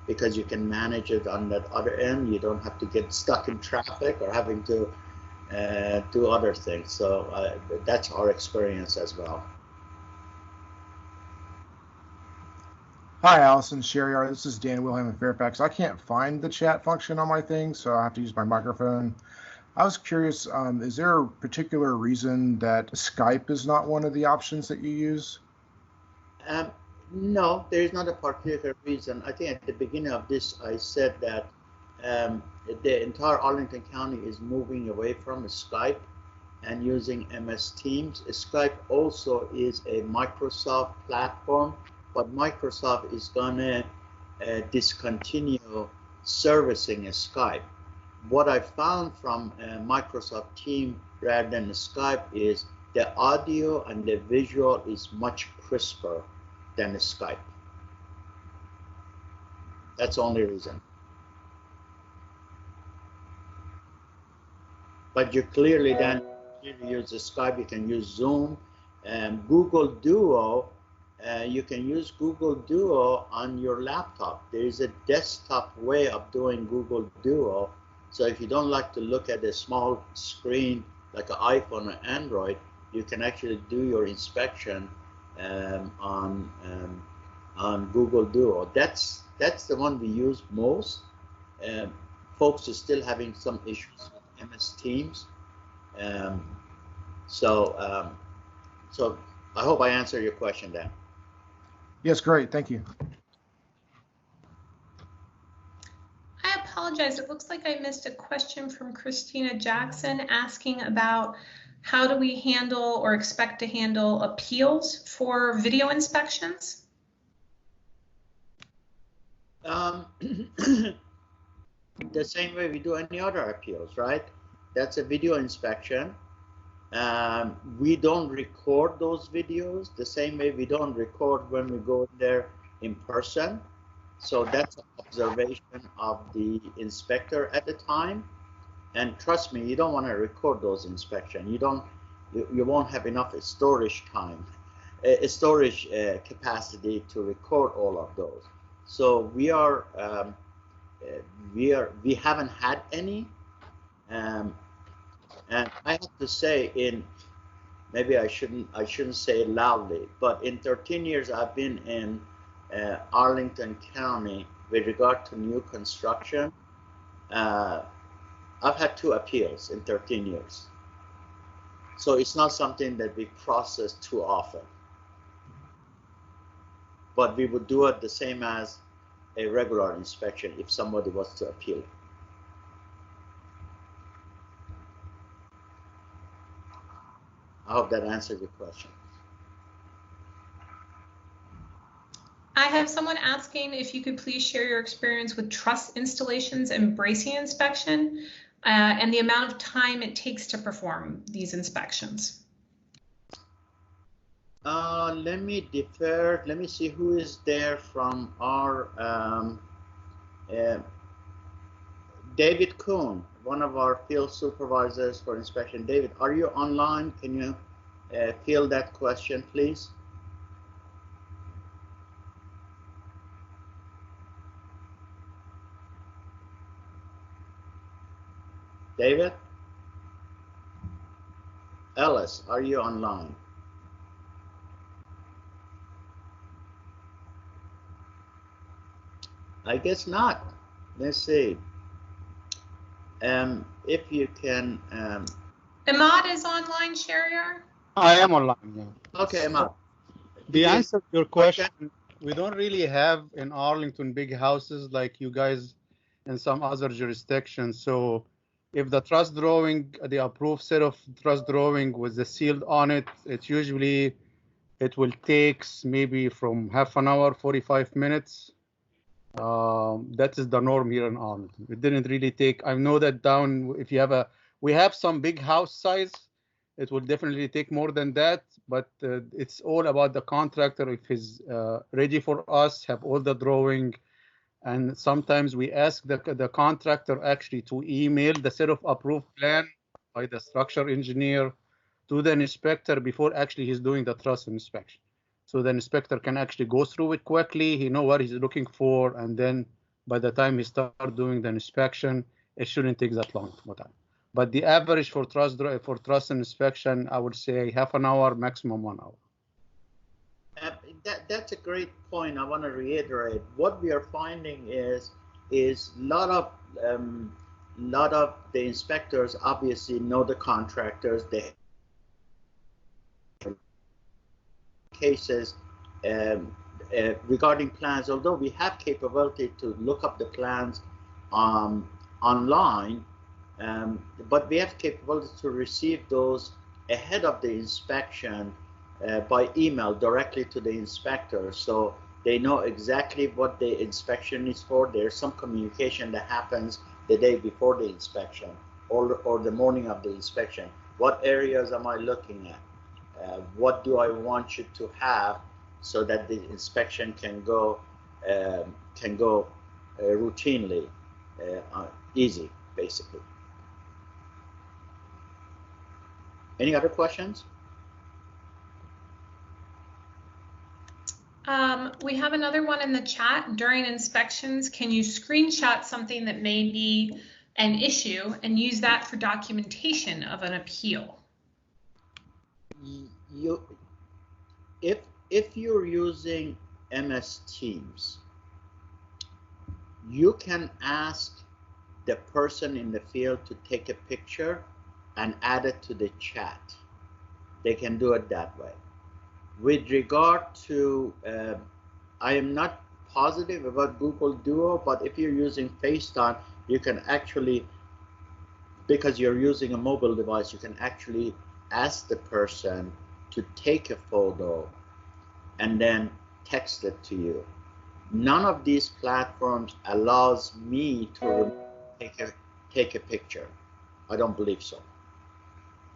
because you can manage it on that other end. You don't have to get stuck in traffic or having to do other things. So that's our experience as well.
Hi, Allison, Shahriar. This is Dan Wilhelm in Fairfax. I can't find the chat function on my thing, so I have to use my microphone. I was curious, is there a particular reason that Skype is not one of the options that you use?
No, there is not a particular reason. I think at the beginning of this, I said that the entire Arlington County is moving away from Skype and using MS Teams. Skype also is a Microsoft platform, but Microsoft is going to discontinue servicing Skype. What I found from Microsoft Teams rather than Skype is the audio and the visual is much crisper than Skype. That's the only reason. But you clearly then use Skype, you can use Zoom, and Google Duo. You can use Google Duo on your laptop. There is a desktop way of doing Google Duo. So if you don't like to look at a small screen like an iPhone or Android, you can actually do your inspection on Google Duo. That's the one we use most. Folks are still having some issues with MS Teams. So I hope I answered your question, Dan.
Yes, great. Thank you.
I apologize. It looks like I missed a question from Christina Jackson asking about how do we handle or expect to handle appeals for video inspections?
The same way we do any other appeals, right? That's a video inspection. We don't record those videos the same way we don't record when we go there in person. So that's an observation of the inspector at the time. And trust me, you don't want to record those inspections. You won't have enough storage time, storage capacity to record all of those. So we haven't had any. And I have to say, maybe I shouldn't say it loudly, but in 13 years I've been in Arlington County with regard to new construction, I've had 2 appeals in 13 years. So it's not something that we process too often. But we would do it the same as a regular inspection if somebody was to appeal. I hope that answers your question.
I have someone asking if you could please share your experience with truss installations and bracing inspection and the amount of time it takes to perform these inspections.
Let me defer. Let me see who is there from our David Kuhn, one of our field supervisors for inspection. David, are you online? Can you field that question, please? David? Ellis, are you online? I guess not. Let's see. If you can.
Ahmad is online, Shahriar?
I am online. Yeah.
Okay, Ahmad.
The answer to your question, we don't really have in Arlington big houses like you guys in some other jurisdictions. So if the truss drawing, the approved set of truss drawing with the sealed on it, it will take maybe from half an hour, 45 minutes. That is the norm here in Arlington. It didn't really take, I know that down, if you have we have some big house size, it will definitely take more than that, but it's all about the contractor. If he's ready for us, have all the drawing, and sometimes we ask the contractor actually to email the set of approved plan by the structural engineer to the inspector before actually he's doing the truss inspection. So the inspector can actually go through it quickly, he know what he's looking for, and then by the time he start doing the inspection, it shouldn't take that long time. But the average for truss inspection, I would say half an hour, maximum 1 hour.
That's a great point. I want to reiterate. What we are finding is lot of the inspectors obviously know the contractors. They cases regarding plans. Although we have capability to look up the plans online. But we have capability to receive those ahead of the inspection by email directly to the inspector, so they know exactly what the inspection is for. There's some communication that happens the day before the inspection or the morning of the inspection. What areas am I looking at? What do I want you to have so that the inspection can go routinely, easy, basically. Any other questions?
We have another one in the chat. During inspections, can you screenshot something that may be an issue and use that for documentation of an appeal?
If you're using MS Teams, you can ask the person in the field to take a picture and add it to the chat. They can do it that way. With regard to, I am not positive about Google Duo, but if you're using FaceTime, you can actually, because you're using a mobile device, you can actually ask the person to take a photo and then text it to you. None of these platforms allows me to take a picture. I don't believe so.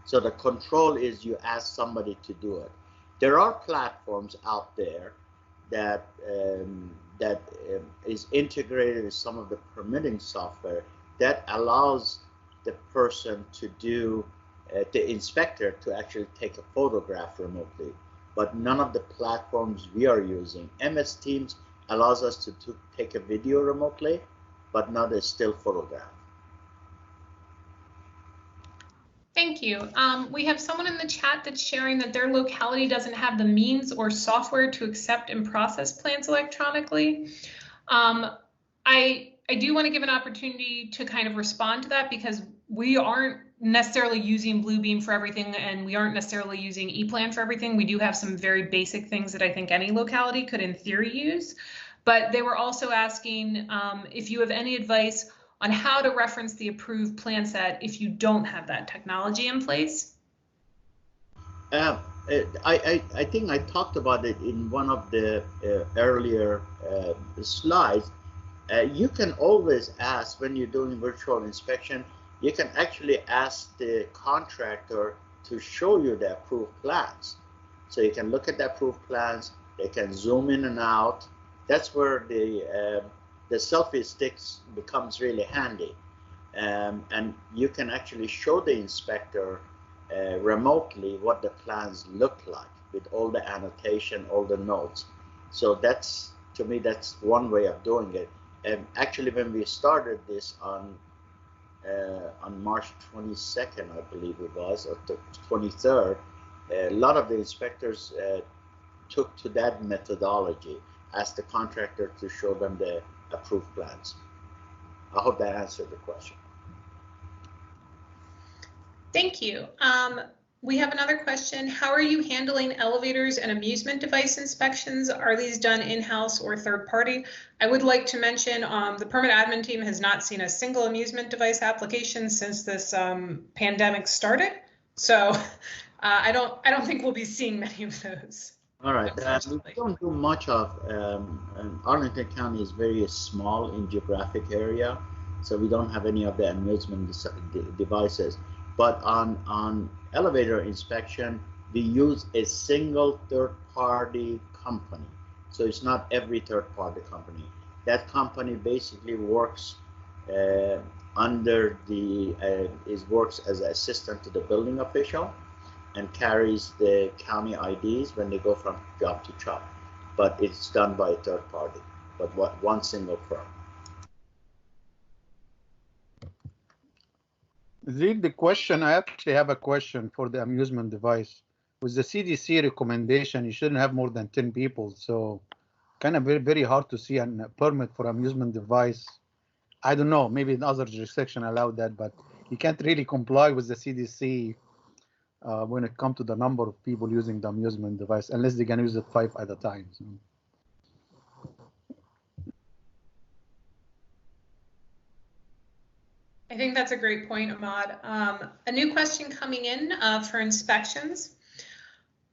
So the control is you ask somebody to do it. There are platforms out there that is integrated with some of the permitting software that allows the person to do, the inspector to actually take a photograph remotely. But none of the platforms we are using. MS Teams allows us to take a video remotely, but not a still photograph.
Thank you. We have someone in the chat that's sharing that their locality doesn't have the means or software to accept and process plans electronically. I do want to give an opportunity to kind of respond to that, because we aren't necessarily using Bluebeam for everything, and we aren't necessarily using ePlan for everything. We do have some very basic things that I think any locality could in theory use. But they were also asking if you have any advice on how to reference the approved plan set if you don't have that technology in place?
I think I talked about it in one of the earlier slides. You can always ask, when you're doing virtual inspection, you can actually ask the contractor to show you the approved plans. So you can look at the approved plans, they can zoom in and out. That's where the selfie sticks becomes really handy, and you can actually show the inspector remotely what the plans look like with all the annotation, all the notes. So that's, to me, that's one way of doing it. And actually, when we started this on March 22nd, I believe it was, or the 23rd, a lot of the inspectors took to that methodology, asked the contractor to show them the approved plans. I hope that answered the question.
Thank you. We have another question. How are you handling elevators and amusement device inspections? Are these done in-house or third party? I would like to mention the permit admin team has not seen a single amusement device application since this pandemic started. So I don't think we'll be seeing many of those.
All right. We
unfortunately.
don't do much of, Arlington County is very small in geographic area, so we don't have any of the amusement devices. But on elevator inspection, we use a single third-party company. So it's not every third-party company. That company basically works under the, works as an assistant to the building official and carries the county IDs when they go from job to job. But it's done by a third party, but one single firm.
The question, I actually have a question for the amusement device. With the CDC recommendation, you shouldn't have more than 10 people. So kind of very, very hard to see a permit for amusement device. I don't know, maybe in other jurisdiction allowed that, but you can't really comply with the CDC when it comes to the number of people using the amusement device, unless they can use it 5 at a time. So.
I think that's a great point, Ahmad. A new question coming in for inspections.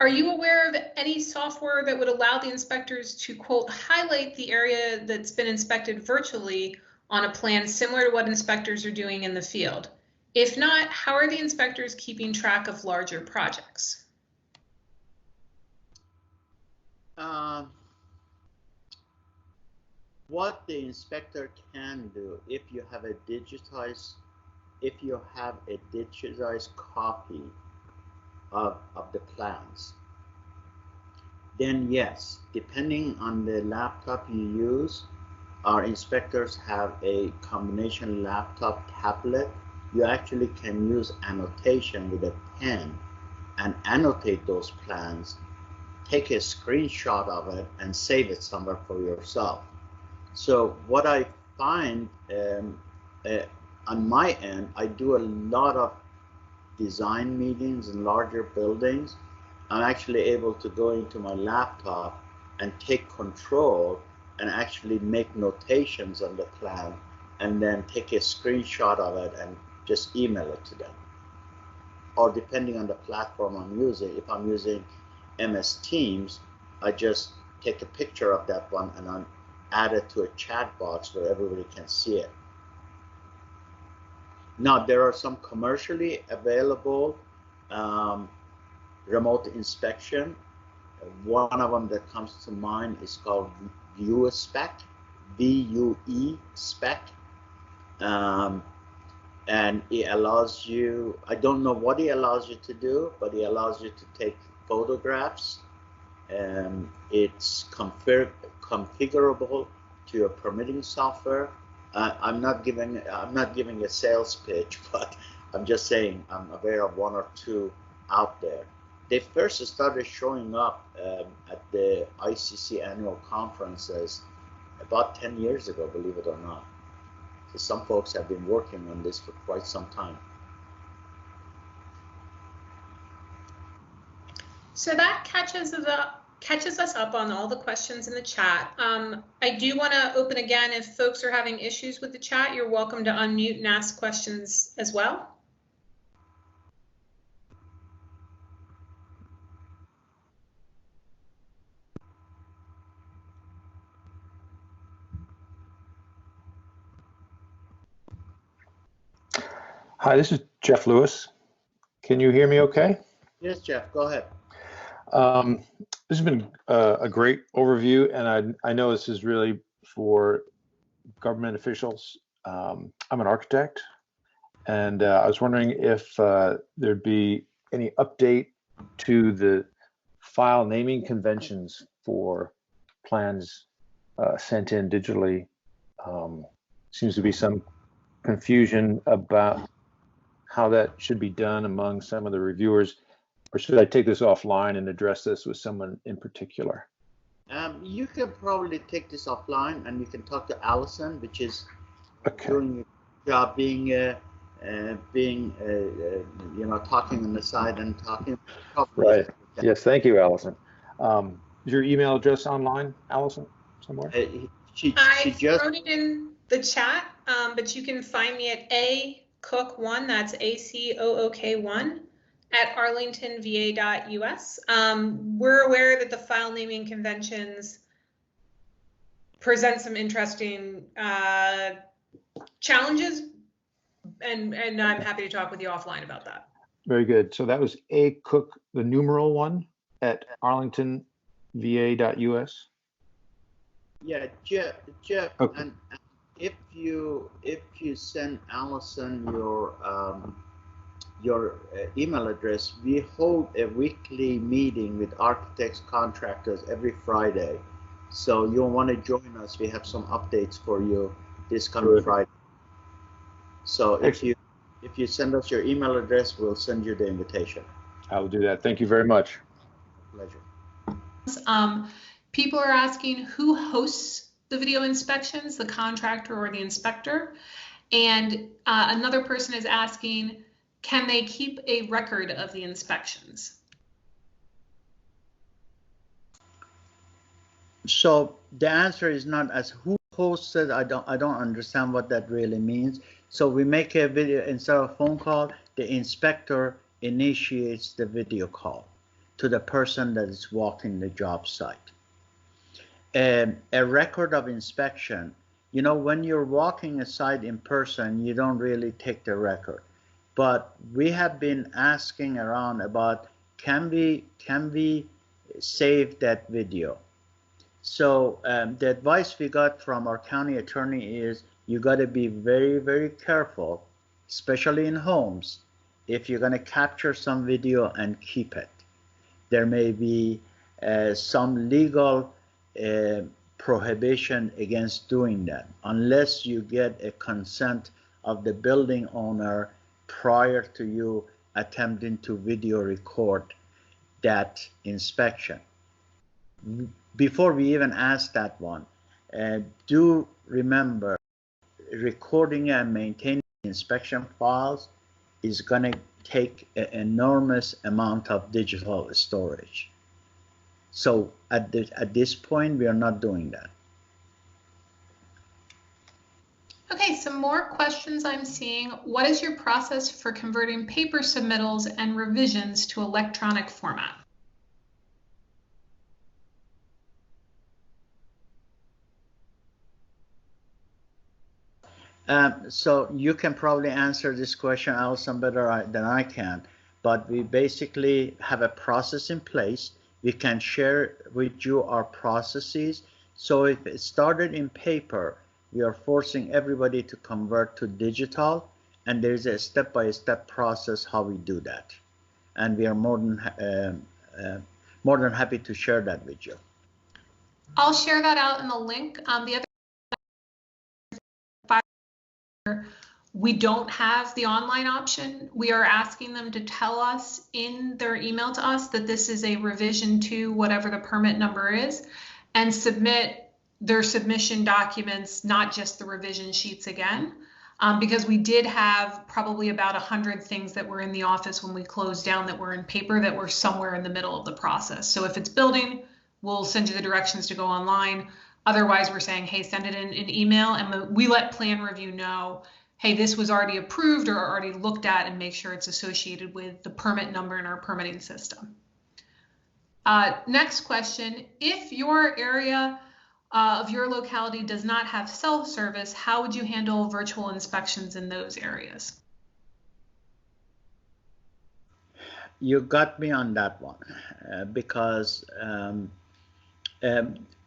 Are you aware of any software that would allow the inspectors to, quote, highlight the area that's been inspected virtually on a plan similar to what inspectors are doing in the field? If not, how are the inspectors keeping track of larger projects?
What the inspector can do, if you have a digitized copy of the plans, then yes, depending on the laptop you use, our inspectors have a combination laptop tablet. You actually can use annotation with a pen and annotate those plans, take a screenshot of it and save it somewhere for yourself. So what I find on my end, I do a lot of design meetings in larger buildings. I'm actually able to go into my laptop and take control and actually make notations on the plan and then take a screenshot of it and just email it to them. Or depending on the platform I'm using, if I'm using MS Teams, I just take a picture of that one and I add it to a chat box where everybody can see it. Now, there are some commercially available remote inspection. One of them that comes to mind is called VUE-Spec, VUE-Spec. And it allows you, I don't know what it allows you to do, but it allows you to take photographs. It's configurable to your permitting software. I'm not giving a sales pitch, but I'm just saying I'm aware of one or two out there. They first started showing up at the ICC annual conferences about 10 years ago, believe it or not. So some folks have been working on this for quite some time.
So that catches us up on all the questions in the chat. I do want to open again, if folks are having issues with the chat, you're welcome to unmute and ask questions as well.
Hi, this is Jeff Lewis. Can you hear me okay?
Yes, Jeff, go ahead.
This has been a great overview, and I know this is really for government officials. I'm an architect, and I was wondering if there'd be any update to the file naming conventions for plans sent in digitally. Seems to be some confusion about how that should be done among some of the reviewers. Or should I take this offline and address this with someone in particular?
You can probably take this offline, and you can talk to Allison, which is doing a job being you know, talking on the side and talking.
Right. Yes. Thank you, Allison. Is your email address online, Allison, somewhere?
I wrote it in the chat, but you can find me at acook1. That's ACOOK1 at arlingtonva.us. We're aware that the file naming conventions present some interesting challenges, and I'm happy to talk with you offline about that.
Very good. So that was A Cook, the numeral one, at arlingtonva.us.
Yeah, Jeff,
Okay.
and if you send Allison your email address, we hold a weekly meeting with architects, contractors every Friday. So you'll want to join us. We have some updates for you this coming
Good.
Friday. So if
Excellent.
you send us your email address, we'll send you the invitation.
I will do that. Thank you very much.
Pleasure.
People are asking who hosts the video inspections, the contractor or the inspector. And another person is asking, can they keep a record of the inspections?
So the answer is not as who hosts it. I don't understand what that really means. So we make a video instead of a phone call. The inspector initiates the video call to the person that is walking the job site. A record of inspection. You know, when you're walking a site in person, you don't really take the record. But we have been asking around about can we save that video? So the advice we got from our county attorney is you got to be very, very careful, especially in homes, if you're going to capture some video and keep it. There may be some legal prohibition against doing that unless you get a consent of the building owner prior to you attempting to video record that inspection. Before we even ask that one, do remember recording and maintaining inspection files is going to take an enormous amount of digital storage. So at this point, we are not doing that.
Okay, some more questions I'm seeing. What is your process for converting paper submittals and revisions to electronic format?
So you can probably answer this question, Allison, better than I can. But we basically have a process in place. We can share with you our processes. So if it started in paper, we are forcing everybody to convert to digital, and there's a step-by-step process how we do that. And we are more than happy to share that with you.
I'll share that out in the link. The other, we don't have the online option. We are asking them to tell us in their email to us that this is a revision to whatever the permit number is, and submit their submission documents, not just the revision sheets again, because we did have probably about 100 things that were in the office when we closed down that were in paper that were somewhere in the middle of the process. So if it's building, we'll send you the directions to go online. Otherwise, we're saying, hey, send it in an email, and we let plan review know, hey, this was already approved or already looked at, and make sure it's associated with the permit number in our permitting system. Next question, if your area of your locality does not have cell service, how would you handle virtual inspections in those areas?
You got me on that one, because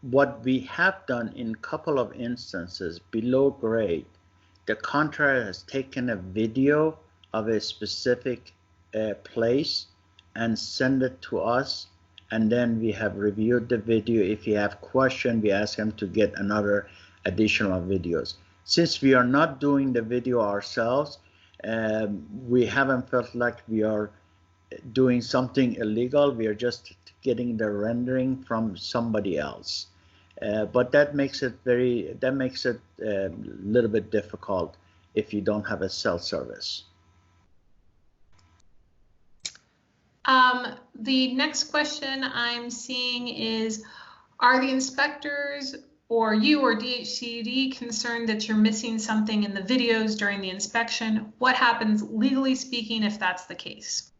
what we have done in a couple of instances below grade, the contractor has taken a video of a specific place and send it to us, and then we have reviewed the video. If you have questions, we ask them to get another additional videos. Since we are not doing the video ourselves, we haven't felt like we are doing something illegal. We are just getting the rendering from somebody else. But that makes it a little bit difficult if you don't have a cell service.
The next question I'm seeing is, are the inspectors or you or DHCD concerned that you're missing something in the videos during the inspection? What happens legally speaking if that's the case?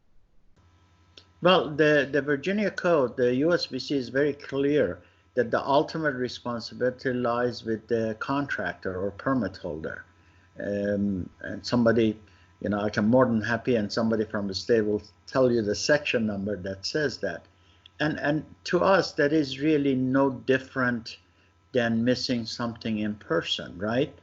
Well, the Virginia code, the USBC is very clear that the ultimate responsibility lies with the contractor or permit holder. And somebody, I can more than happy, and somebody from the state will tell you the section number that says that. And to us, that is really no different than missing something in person, right?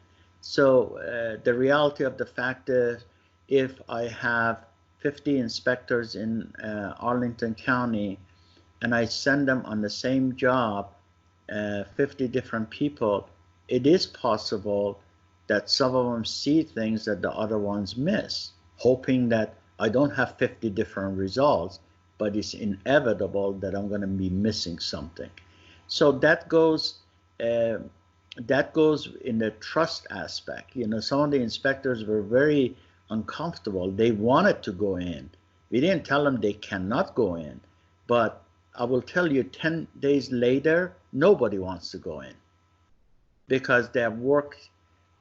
So the reality of the fact is, if I have 50 inspectors in Arlington County and I send them on the same job, 50 different people, it is possible that some of them see things that the other ones miss, hoping that I don't have 50 different results, but it's inevitable that I'm going to be missing something. So that goes in the trust aspect. Some of the inspectors were very uncomfortable. They wanted to go in. We didn't tell them they cannot go in, but I will tell you, 10 days later, nobody wants to go in because they have worked.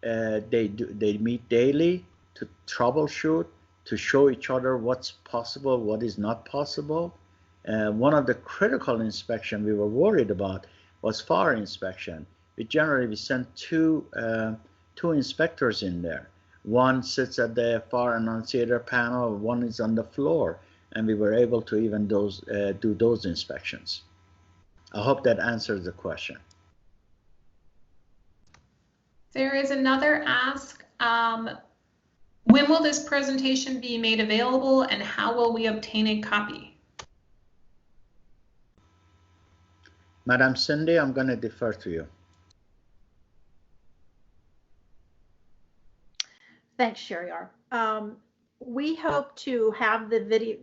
They meet daily to troubleshoot, to show each other what's possible, what is not possible. One of the critical inspections we were worried about was fire inspection. We sent two inspectors in there. One sits at the fire annunciator panel, one is on the floor, and we were able to even do those inspections. I hope that answers the question.
There is another ask. When will this presentation be made available, and how will we obtain a copy?
Madam Cindy, I'm going to defer to you.
Thanks, Shahriar. We hope to have the video.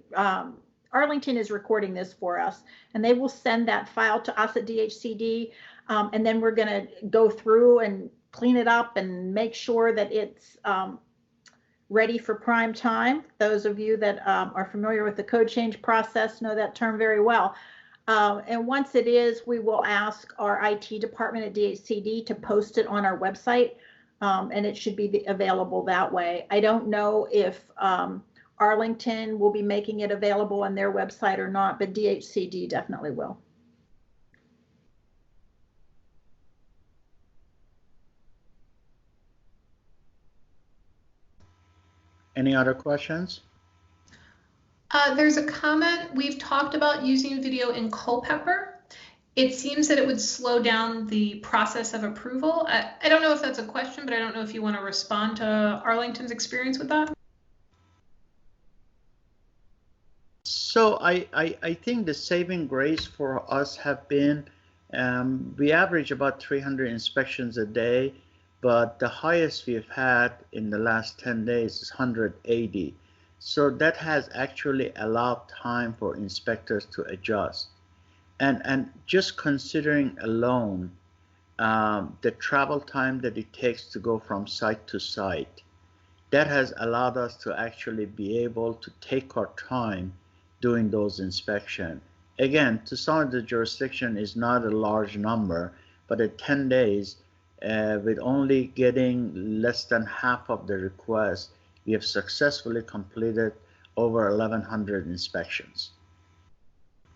Arlington is recording this for us, and they will send that file to us at DHCD, and then we're going to go through and clean it up and make sure that it's ready for prime time. Those of you that are familiar with the code change process know that term very well. And once it is, we will ask our IT department at DHCD to post it on our website, and it should be available that way. I don't know if Arlington will be making it available on their website or not, but DHCD definitely will.
Any other questions?
There's a comment. We've talked about using video in Culpeper. It seems that it would slow down the process of approval. I don't know if that's a question, but I don't know if you want to respond to Arlington's experience with that.
So I think the saving grace for us have been, we average about 300 inspections a day, but the highest we've had in the last 10 days is 180. So that has actually allowed time for inspectors to adjust. And just considering alone the travel time that it takes to go from site to site, that has allowed us to actually be able to take our time doing those inspections. Again, to some of the jurisdiction is not a large number, but at 10 days, with only getting less than half of the requests, we have successfully completed over 1,100 inspections.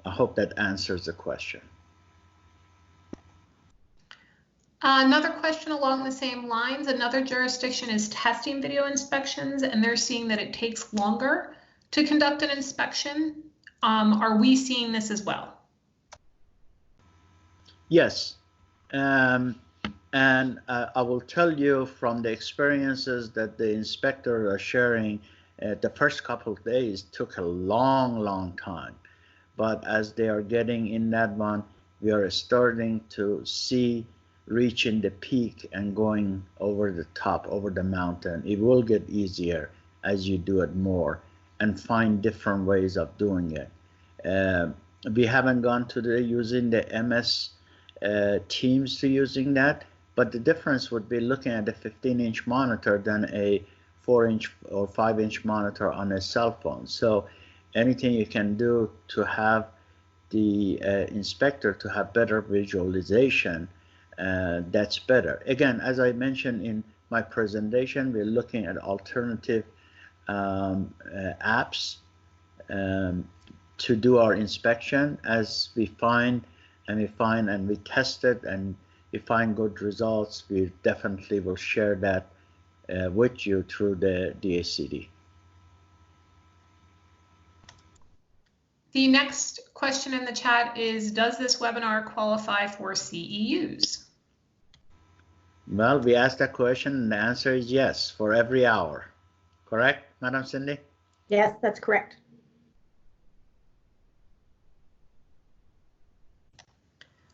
I hope that answers the question.
Another question along the same lines. Another jurisdiction is testing video inspections, and they're seeing that it takes longer to conduct an inspection. Are we seeing this as well?
Yes. And I will tell you from the experiences that the inspectors are sharing, the first couple of days took a long time. But as they are getting in that one, we are starting to see reaching the peak and going over the top, over the mountain. It will get easier as you do it more and find different ways of doing it. We haven't gone to using the MS Teams to using that, but the difference would be looking at a 15-inch monitor than a 4-inch or 5-inch monitor on a cell phone. So anything you can do to have the inspector to have better visualization, that's better. Again, as I mentioned in my presentation, we're looking at alternative apps. to do our inspection. As we find and we test it and we find good results, we definitely will share that with you through the DHCD.
The next question in the chat is, does this webinar qualify for CEUs?
Well, we asked that question and the answer is yes, for every hour. Correct, Madam Cindy?
Yes, that's correct.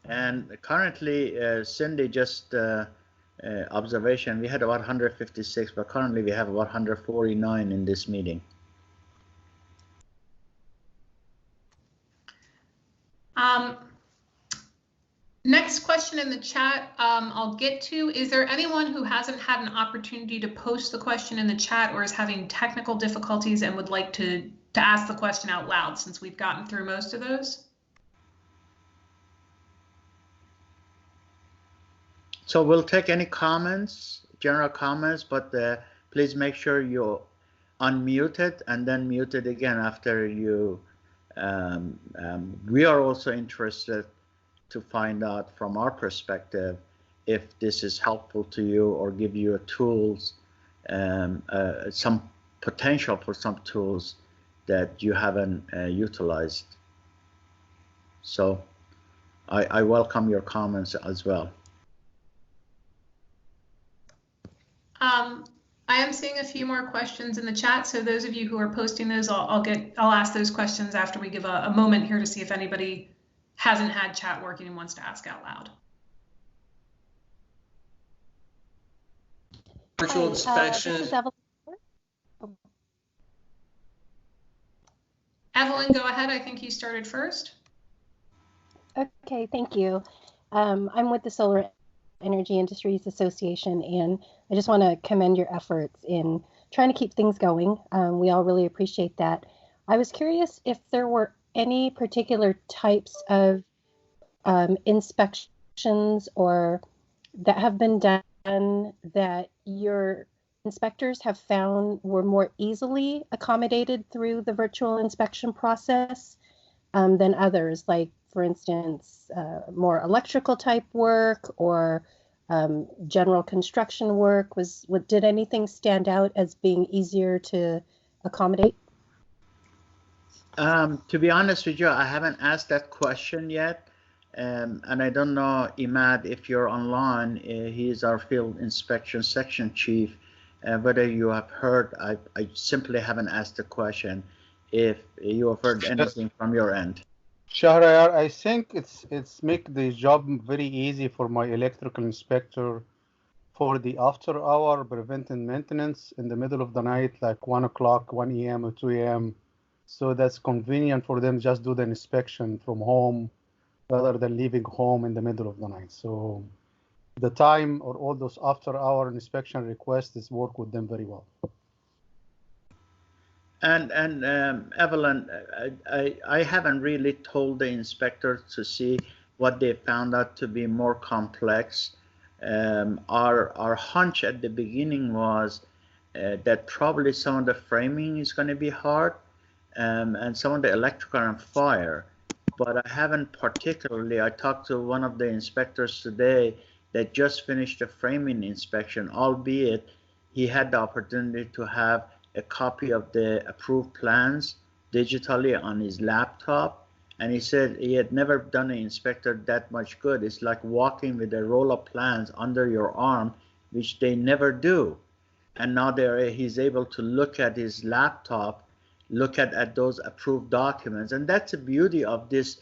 And currently, Cindy, just observation, we had about 156, but currently we have about 149 in this meeting.
Next question in the chat I'll get to. Is there anyone who hasn't had an opportunity to post the question in the chat or is having technical difficulties and would like to ask the question out loud, since we've gotten through most of those?
So we'll take any comments, general comments, but please make sure you unmute it and then mute it again after you. We are also interested to find out from our perspective if this is helpful to you or give you tools, some potential for some tools that you haven't utilized. So I welcome your comments as well.
I am seeing a few more questions in the chat, so those of you who are posting those, I'll ask those questions after we give a moment here to see if anybody hasn't had chat working and wants to ask out loud.
Virtual inspection.
This is Evelyn.
Evelyn, go ahead. I think you started first.
Okay, thank you. I'm with the Solar Energy Industries Association, and I just want to commend your efforts in trying to keep things going. We all really appreciate that. I was curious if there were any particular types of inspections or that have been done that your inspectors have found were more easily accommodated through the virtual inspection process than others, like, for instance, more electrical type work or general construction work. Did anything stand out as being easier to accommodate?
To be honest with you, I haven't asked that question yet. And I don't know, Imad, if you're online, he is our field inspection section chief. Whether you have heard, I simply haven't asked the question if you have heard anything from your end.
Shahriar, I think it's make the job very easy for my electrical inspector for the after hour preventive maintenance in the middle of the night, like 1 o'clock, 1 a.m. or 2 a.m. So that's convenient for them, just do the inspection from home rather than leaving home in the middle of the night. So the time or all those after hour inspection requests work with them very well.
And Evelyn, I haven't really told the inspectors to see what they found out to be more complex. Our hunch at the beginning was that probably some of the framing is going to be hard, and some of the electrical and fire. But I haven't particularly. I talked to one of the inspectors today that just finished a framing inspection, albeit he had the opportunity to have a copy of the approved plans digitally on his laptop. And he said he had never done an inspector that much good. It's like walking with a roll of plans under your arm, which they never do. And now he's able to look at his laptop, look at those approved documents. And that's the beauty of this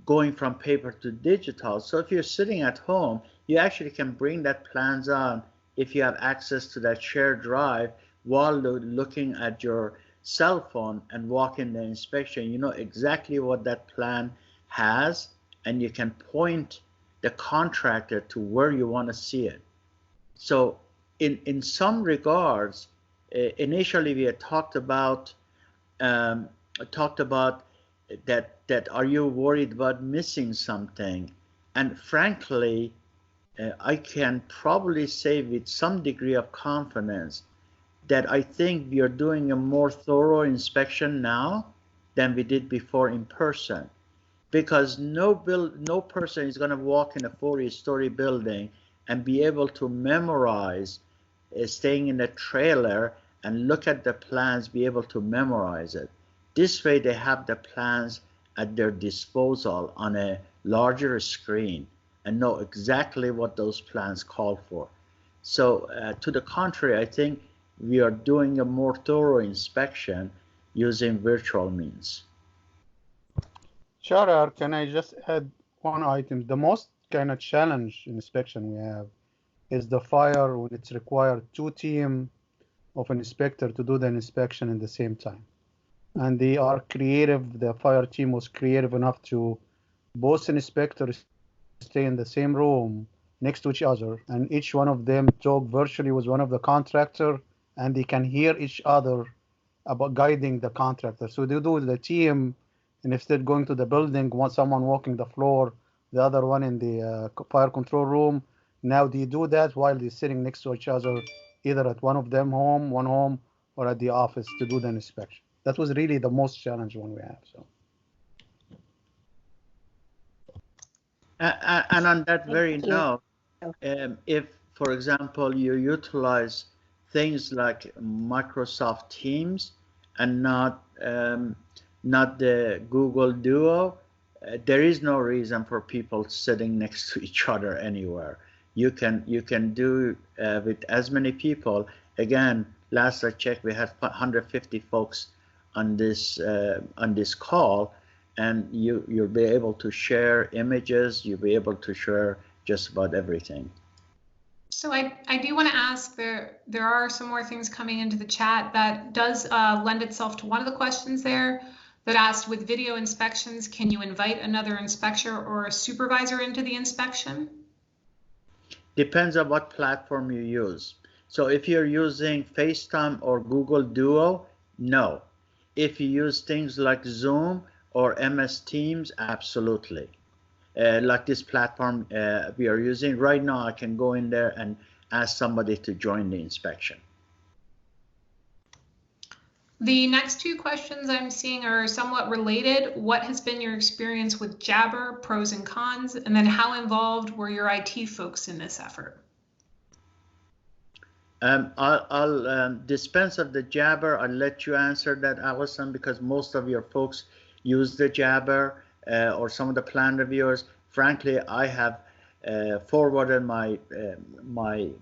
going from paper to digital. So if you're sitting at home, you actually can bring that plans on if you have access to that shared drive while looking at your cell phone and walking the inspection. You know exactly what that plan has, and you can point the contractor to where you want to see it. So in some regards, initially we had talked about that are you worried about missing something? And frankly, I can probably say with some degree of confidence that I think we are doing a more thorough inspection now than we did before in person, because no person is going to walk in a 40-story building and be able to memorize staying in a trailer and look at the plans, be able to memorize it. This way they have the plans at their disposal on a larger screen and know exactly what those plans call for. So to the contrary, I think we are doing a more thorough inspection using virtual means.
Shahriar, can I just add one item? The most kind of challenge inspection we have is the fire when it's required 2 teams of an inspector to do the inspection at the same time. And they are creative, the fire team was creative enough to both inspectors stay in the same room next to each other, and each one of them talk virtually with one of the contractor, and they can hear each other about guiding the contractor. So they do the team, and instead going to the building, someone walking the floor, the other one in the fire control room. Now they do that while they're sitting next to each other, either at one of them one home, or at the office to do the inspection. That was really the most challenging one we have. So.
And on that very note, if, for example, you utilize things like Microsoft Teams and not the Google Duo, there is no reason for people sitting next to each other anywhere. You can do with as many people. Again, last I checked, we had 150 folks on this call, and you'll be able to share images. You'll be able to share just about everything.
So I do want to ask, there are some more things coming into the chat that does lend itself to one of the questions there that asked, with video inspections, can you invite another inspector or a supervisor into the inspection?
Depends on what platform you use. So if you're using FaceTime or Google Duo, no. If you use things like Zoom or MS Teams, absolutely. Like this platform we are using right now, I can go in there and ask somebody to join the inspection.
The next 2 questions I'm seeing are somewhat related. What has been your experience with Jabber, pros and cons? And then how involved were your IT folks in this effort?
I'll dispense of the Jabber. I'll let you answer that, Allison, because most of your folks use the Jabber or some of the plan reviewers. Frankly, I have forwarded my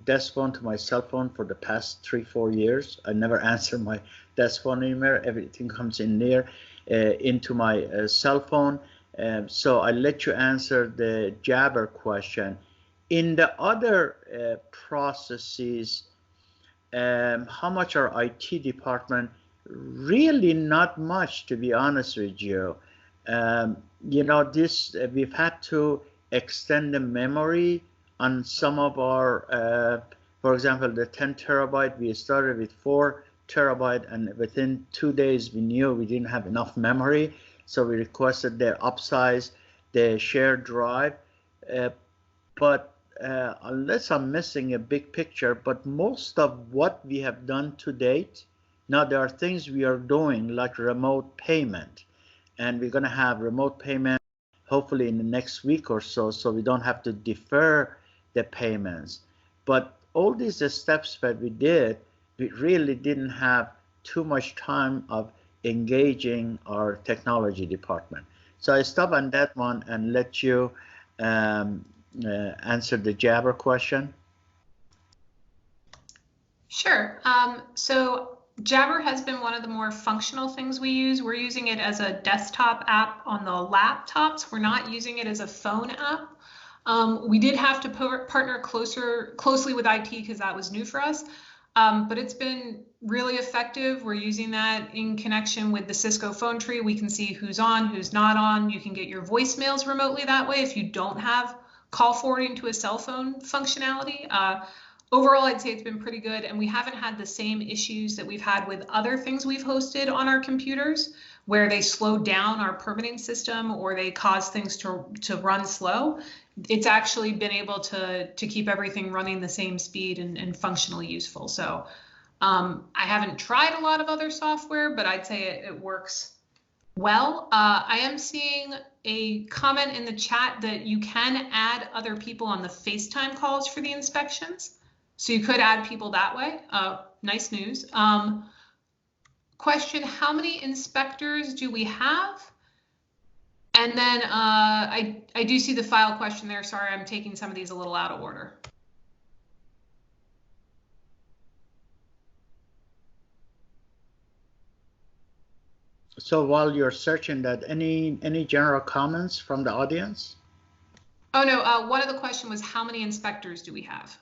desk phone to my cell phone for the past 3-4 years. I never answer my desk phone anymore. Everything comes in there into my cell phone. So I'll let you answer the Jabber question. In the other processes, how much our IT department? Really not much, to be honest with you. You know, we've had to extend the memory on some of our, for example, the 10 terabyte, we started with 4 terabyte, and within 2 days we knew we didn't have enough memory, so we requested they upsize the shared drive. But unless I'm missing a big picture, but most of what we have done to date, now there are things we are doing like remote payment, and we're going to have remote payment hopefully in the next week or so, so we don't have to defer the payments. But all these steps that we did, we really didn't have too much time of engaging our technology department. So I stop on that one and let you answer the Jabber question.
Sure. So Jabber has been one of the more functional things we use. We're using it as a desktop app on the laptops. We're not using it as a phone app. We did have to partner closely with IT because that was new for us. But it's been really effective. We're using that in connection with the Cisco phone tree. We can see who's on, who's not on. You can get your voicemails remotely that way if you don't have call forwarding to a cell phone functionality. Overall, I'd say it's been pretty good, and we haven't had the same issues that we've had with other things we've hosted on our computers, where they slow down our permitting system or they cause things to run slow. It's actually been able to keep everything running the same speed and functionally useful. So I haven't tried a lot of other software, but I'd say it works well. I am seeing a comment in the chat that you can add other people on the FaceTime calls for the inspections. So you could add people that way. Nice news. Question, how many inspectors do we have? And then I do see the file question there. Sorry, I'm taking some of these a little out of order.
So while you're searching that, any general comments from the audience?
Oh no, one of the question was how many inspectors do we have?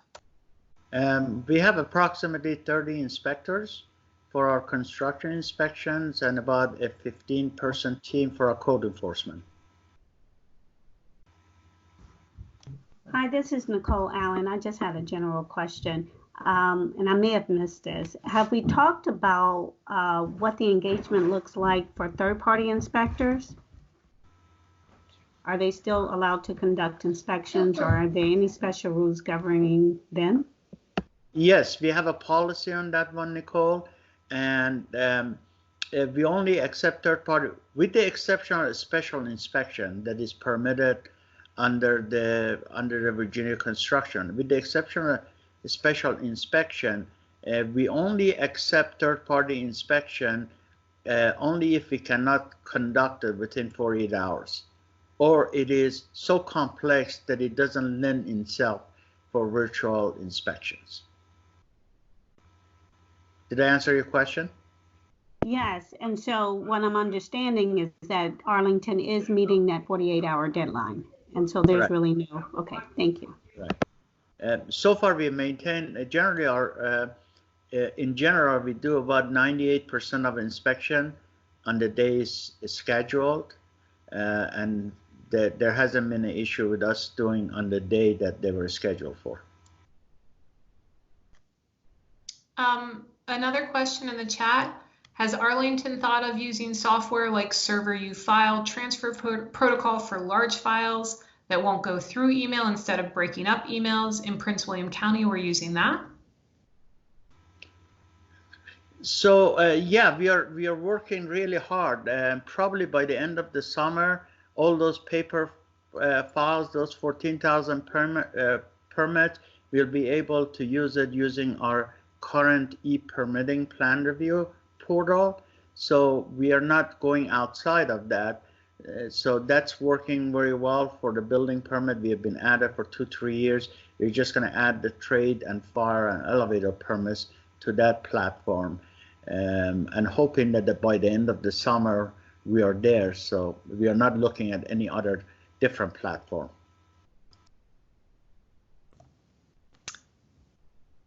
We have approximately 30 inspectors for our construction inspections and about a 15-person team for our code enforcement.
Hi, this is Nicole Allen. I just had a general question, and I may have missed this. Have we talked about what the engagement looks like for third-party inspectors? Are they still allowed to conduct inspections, or are there any special rules governing them?
Yes, we have a policy on that one, Nicole, and we only accept third party, with the exception of a special inspection that is permitted under the Virginia construction. With the exception of a special inspection, we only accept third party inspection only if we cannot conduct it within 48 hours, or it is so complex that it doesn't lend itself for virtual inspections. Did I answer your question?
Yes, and so what I'm understanding is that Arlington is meeting that 48-hour deadline, and so there's
Correct.
really no, okay, thank you.
Right. So far we maintain, generally our, in general, we do about 98% of inspection on the days scheduled, and there hasn't been an issue with us doing on the day that they were scheduled for.
Another question in the chat, has Arlington thought of using software like Server U File Transfer Protocol for large files that won't go through email instead of breaking up emails? In Prince William County, we're using that.
So yeah, we are working really hard. Probably by the end of the summer, all those paper files, those 14,000 permits, we'll be able to use it using our current e-permitting plan review portal. So we are not going outside of that. So that's working very well for the building permit. We have been at it for 2-3 years. We're just going to add the trade and fire and elevator permits to that platform, and hoping that by the end of the summer we are there. So we are not looking at any other different platform.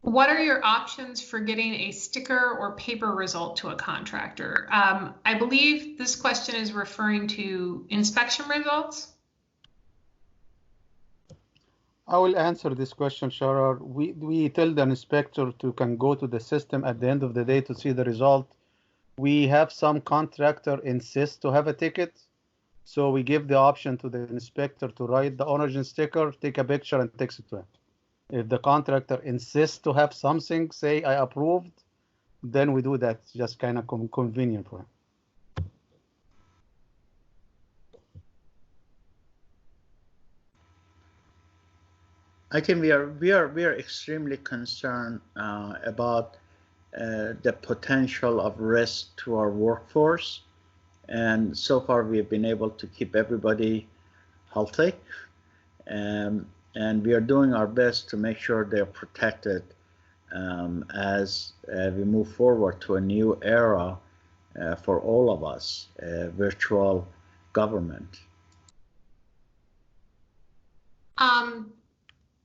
What are your options for getting a sticker or paper result to a contractor? I believe this question is referring to inspection results.
I will answer this question, Shahriar. We tell the inspector to can go to the system at the end of the day to see the result. We have some contractor insist to have a ticket, so we give the option to the inspector to write the origin sticker, take a picture, and text it to him. If the contractor insists to have something, say I approved, then we do that. Just kind of convenient for him.
I think we are extremely concerned about the potential of risk to our workforce, and so far we have been able to keep everybody healthy, and we are doing our best to make sure they're protected as we move forward to a new era for all of us, virtual government.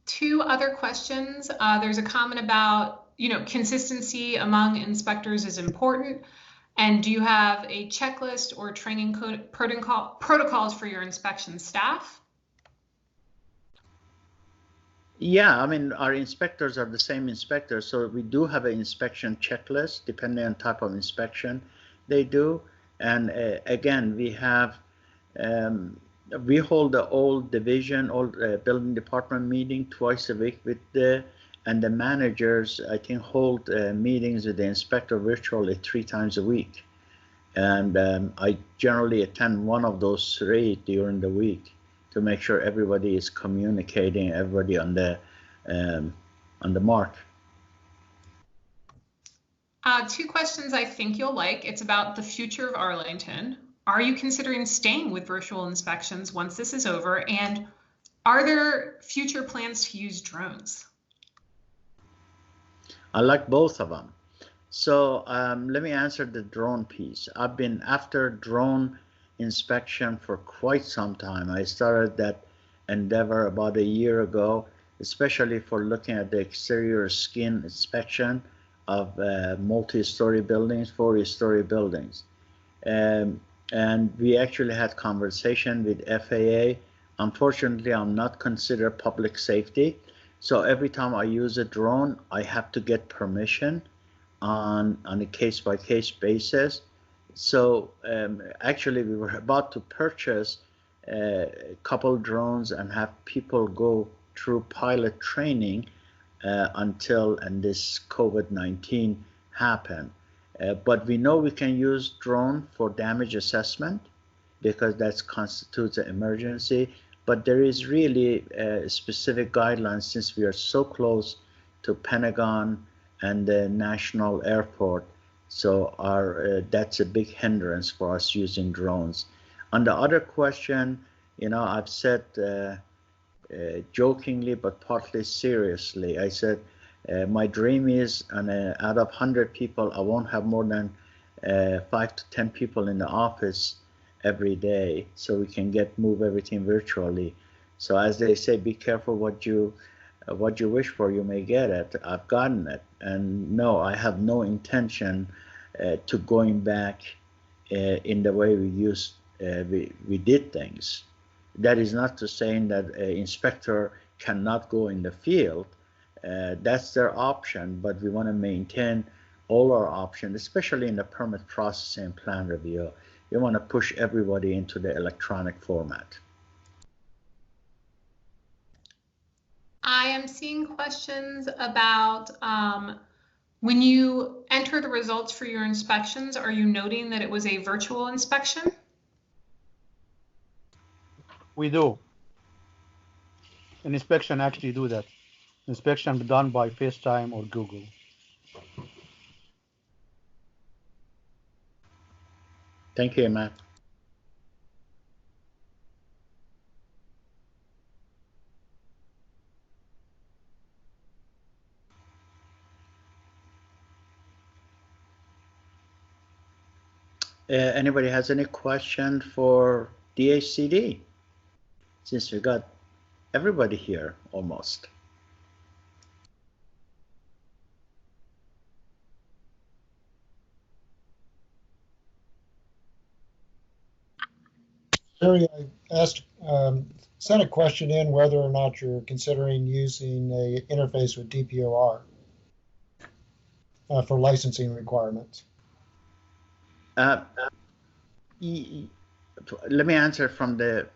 Two other questions. There's a comment about, consistency among inspectors is important. And do you have a checklist or training protocols for your inspection staff?
Yeah, I mean, our inspectors are the same inspectors, so we do have an inspection checklist depending on type of inspection they do. And again, we have we hold the old division, building department meeting twice a week with the managers, I think, hold meetings with the inspector virtually 3 times a week. And I generally attend one of those 3 during the week to make sure everybody is communicating, everybody on the mark.
2 questions I think you'll like. It's about the future of Arlington. Are you considering staying with virtual inspections once this is over? And are there future plans to use drones?
I like both of them. So let me answer the drone piece. I've been after drone inspection for quite some time. I started that endeavor about a year ago, especially for looking at the exterior skin inspection of multi-story buildings, 40-story buildings. And we actually had conversation with FAA. Unfortunately, I'm not considered public safety. So every time I use a drone, I have to get permission on a case-by-case basis. So actually, we were about to purchase a couple drones and have people go through pilot training until this COVID-19 happened. But we know we can use drone for damage assessment because that constitutes an emergency. But there is really specific guidelines since we are so close to Pentagon and the national airport. So that's a big hindrance for us using drones. On the other question, I've said jokingly but partly seriously, I said my dream is out of 100 people, I won't have more than 5 to 10 people in the office every day, so we can move everything virtually. So as they say, be careful what you wish for, you may get it. I've gotten it, and no, I have no intention to going back in the way we did things. That is not to say that an inspector cannot go in the field. That's their option, but we want to maintain all our options, especially in the permit processing and plan review. You want to push everybody into the electronic format.
I am seeing questions about when you enter the results for your inspections, are you noting that it was a virtual inspection?
We do. An inspection actually do that. Inspection done by FaceTime or Google.
Thank you, Matt. Anybody has any question for DHCD? Since we got everybody here almost.
Jerry, I asked, sent a question in whether or not you're considering using a interface with DPOR for licensing requirements.
Let me answer from the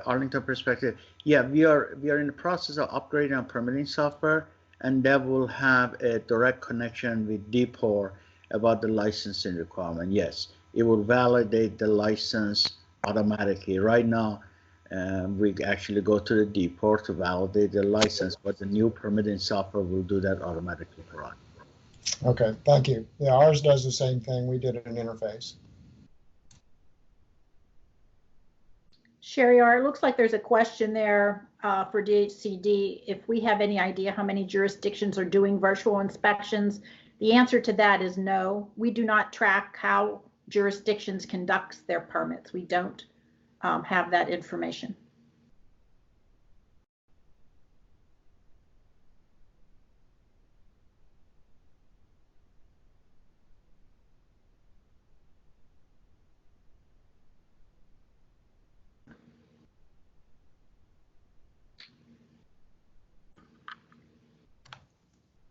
Arlington perspective. Yeah, we are in the process of upgrading our permitting software, and that will have a direct connection with DPOR about the licensing requirement. Yes, it will validate the license automatically. Right now, we actually go to the DPOR to validate the license, but the new permitting software will do that automatically for us.
Okay, thank you. Yeah, ours does the same thing. We did an interface.
Shahriar, it looks like there's a question there for DHCD. If we have any idea how many jurisdictions are doing virtual inspections, the answer to that is no. We do not track how jurisdictions conduct their permits. We don't have that information.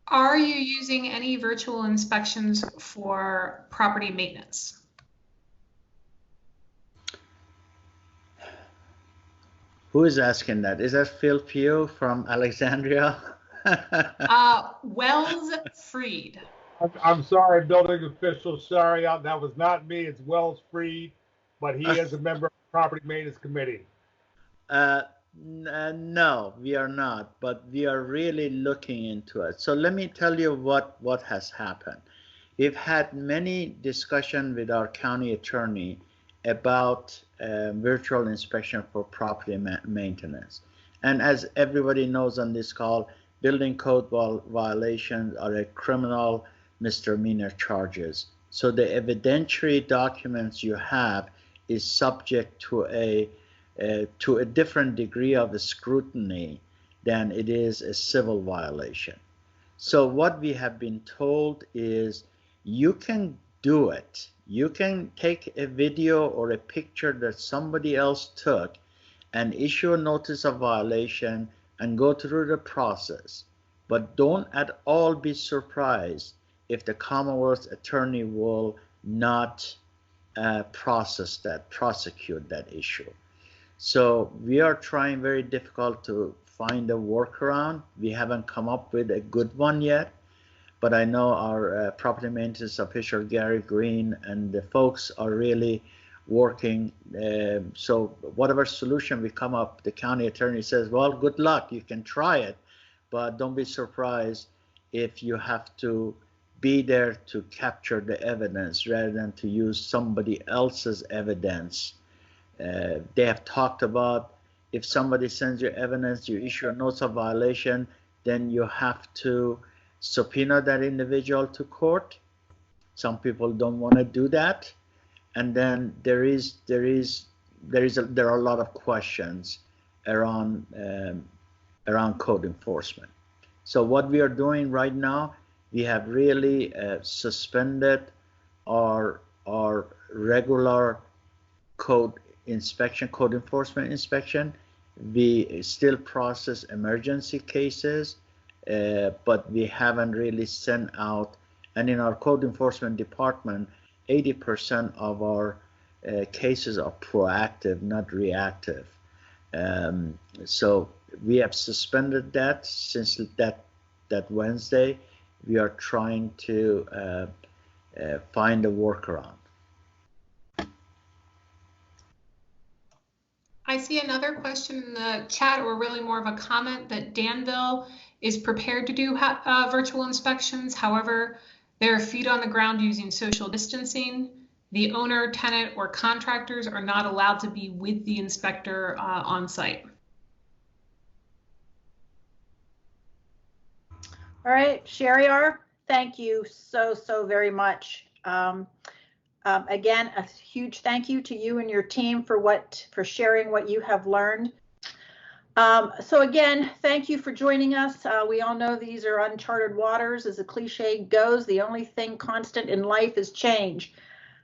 Are you using any virtual inspections for property maintenance?
Who is asking that? Is that Phil Pugh from Alexandria?
Wells Freed.
I'm sorry, building official, sorry, that was not me, it's Wells Freed, but he is a member of the Property Maintenance Committee.
No, we are not, but we are really looking into it. So let me tell you what has happened. We've had many discussions with our county attorney about virtual inspection for property maintenance. And as everybody knows on this call, building code violations are a criminal misdemeanor charges. So the evidentiary documents you have is subject to a different degree of scrutiny than it is a civil violation. So what we have been told is you can do it. You can take a video or a picture that somebody else took and issue a notice of violation and go through the process. But don't at all be surprised if the Commonwealth's attorney will not prosecute that issue. So we are trying very difficult to find a workaround. We haven't come up with a good one yet, but I know our property maintenance official, Gary Green, and the folks are really working. So whatever solution we come up, the county attorney says, well, good luck, you can try it, but don't be surprised if you have to be there to capture the evidence rather than to use somebody else's evidence. They have talked about if somebody sends you evidence, you issue a notice of violation, then you have to subpoena that individual to court. Some people don't want to do that, and then there are a lot of questions around code enforcement. So what we are doing right now, we have really suspended our regular code enforcement inspection. We still process emergency cases, but we haven't really sent out. And in our code enforcement department, 80% of our cases are proactive, not reactive. So we have suspended that since that Wednesday. We are trying to find a workaround.
I see another question in the chat, or really more of a comment, that Danville is prepared to do virtual inspections. However, there are feet on the ground using social distancing. The owner, tenant, or contractors are not allowed to be with the inspector on site.
All right, Shahriar, thank you so very much. Again, a huge thank you to you and your team for sharing what you have learned. So again, thank you for joining us. We all know these are uncharted waters. As the cliche goes, the only thing constant in life is change.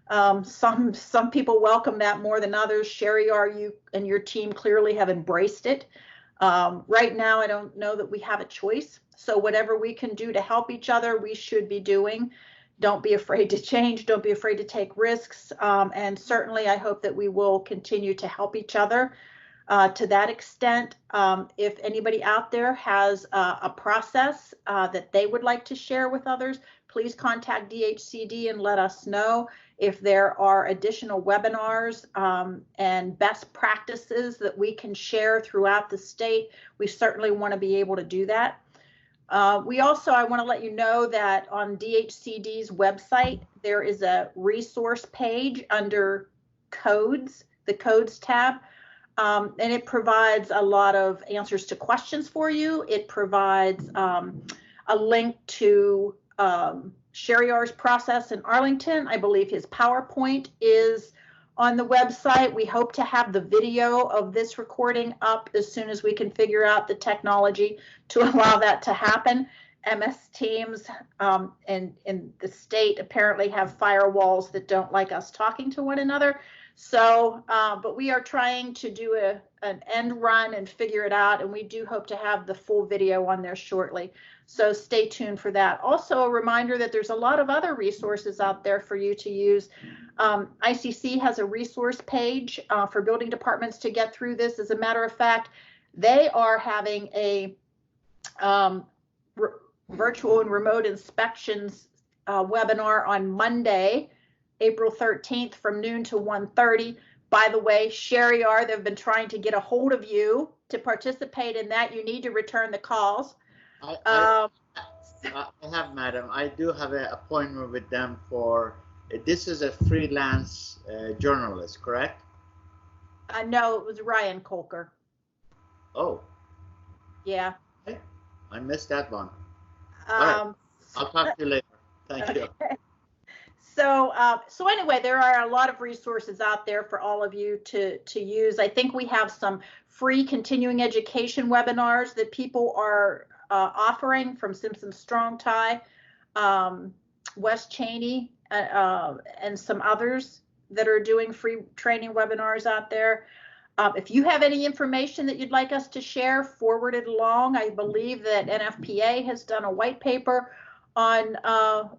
Some people welcome that more than others. Shahriar, you and your team clearly have embraced it. Right now, I don't know that we have a choice. So whatever we can do to help each other, we should be doing. Don't be afraid to change. Don't be afraid to take risks. And certainly, I hope that we will continue to help each other to that extent. If anybody out there has a process that they would like to share with others, please contact DHCD and let us know. If there are additional webinars and best practices that we can share throughout the state, we certainly want to be able to do that. I want to let you know that on DHCD's website, there is a resource page under codes, the codes tab, and it provides a lot of answers to questions for you. It provides a link to Shahriar's process in Arlington. I believe his PowerPoint is on the website. We hope to have the video of this recording up as soon as we can figure out the technology to allow that to happen. MS Teams and the state apparently have firewalls that don't like us talking to one another. So, but we are trying to do an end run and figure it out, and we do hope to have the full video on there shortly. So stay tuned for that. Also, a reminder that there's a lot of other resources out there for you to use. ICC has a resource page for building departments to get through this. As a matter of fact, they are having a virtual and remote inspections webinar on Monday, April 13th from noon to 1:30. By the way, Shahriar, they've been trying to get a hold of you to participate in that. You need to return the calls.
I have, madam. I do have an appointment with them for, this is a freelance journalist, correct?
No, it was Ryan Colker.
Oh.
Yeah.
Okay. I missed that one. All right. I'll talk to you later. Thank you.
So anyway, there are a lot of resources out there for all of you to use. I think we have some free continuing education webinars that people are offering from Simpson Strong Tie, West Cheney, and some others that are doing free training webinars out there. If you have any information that you'd like us to share, forward it along. I believe that NFPA has done a white paper on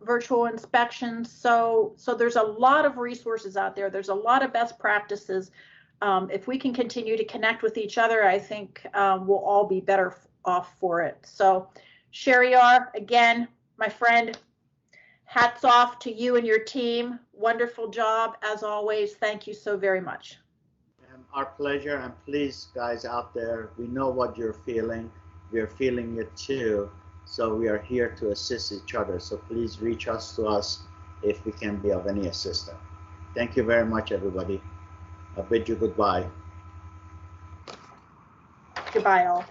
virtual inspections. So there's a lot of resources out there. There's a lot of best practices. If we can continue to connect with each other, I think we'll all be better off for it. So Shahriar, again, my friend, hats off to you and your team. Wonderful job as always. Thank you so very much.
Our pleasure, and please, guys out there, we know what you're feeling. We're feeling it too. So we are here to assist each other. So please reach us if we can be of any assistance. Thank you very much, everybody. I bid you goodbye.
Goodbye, all.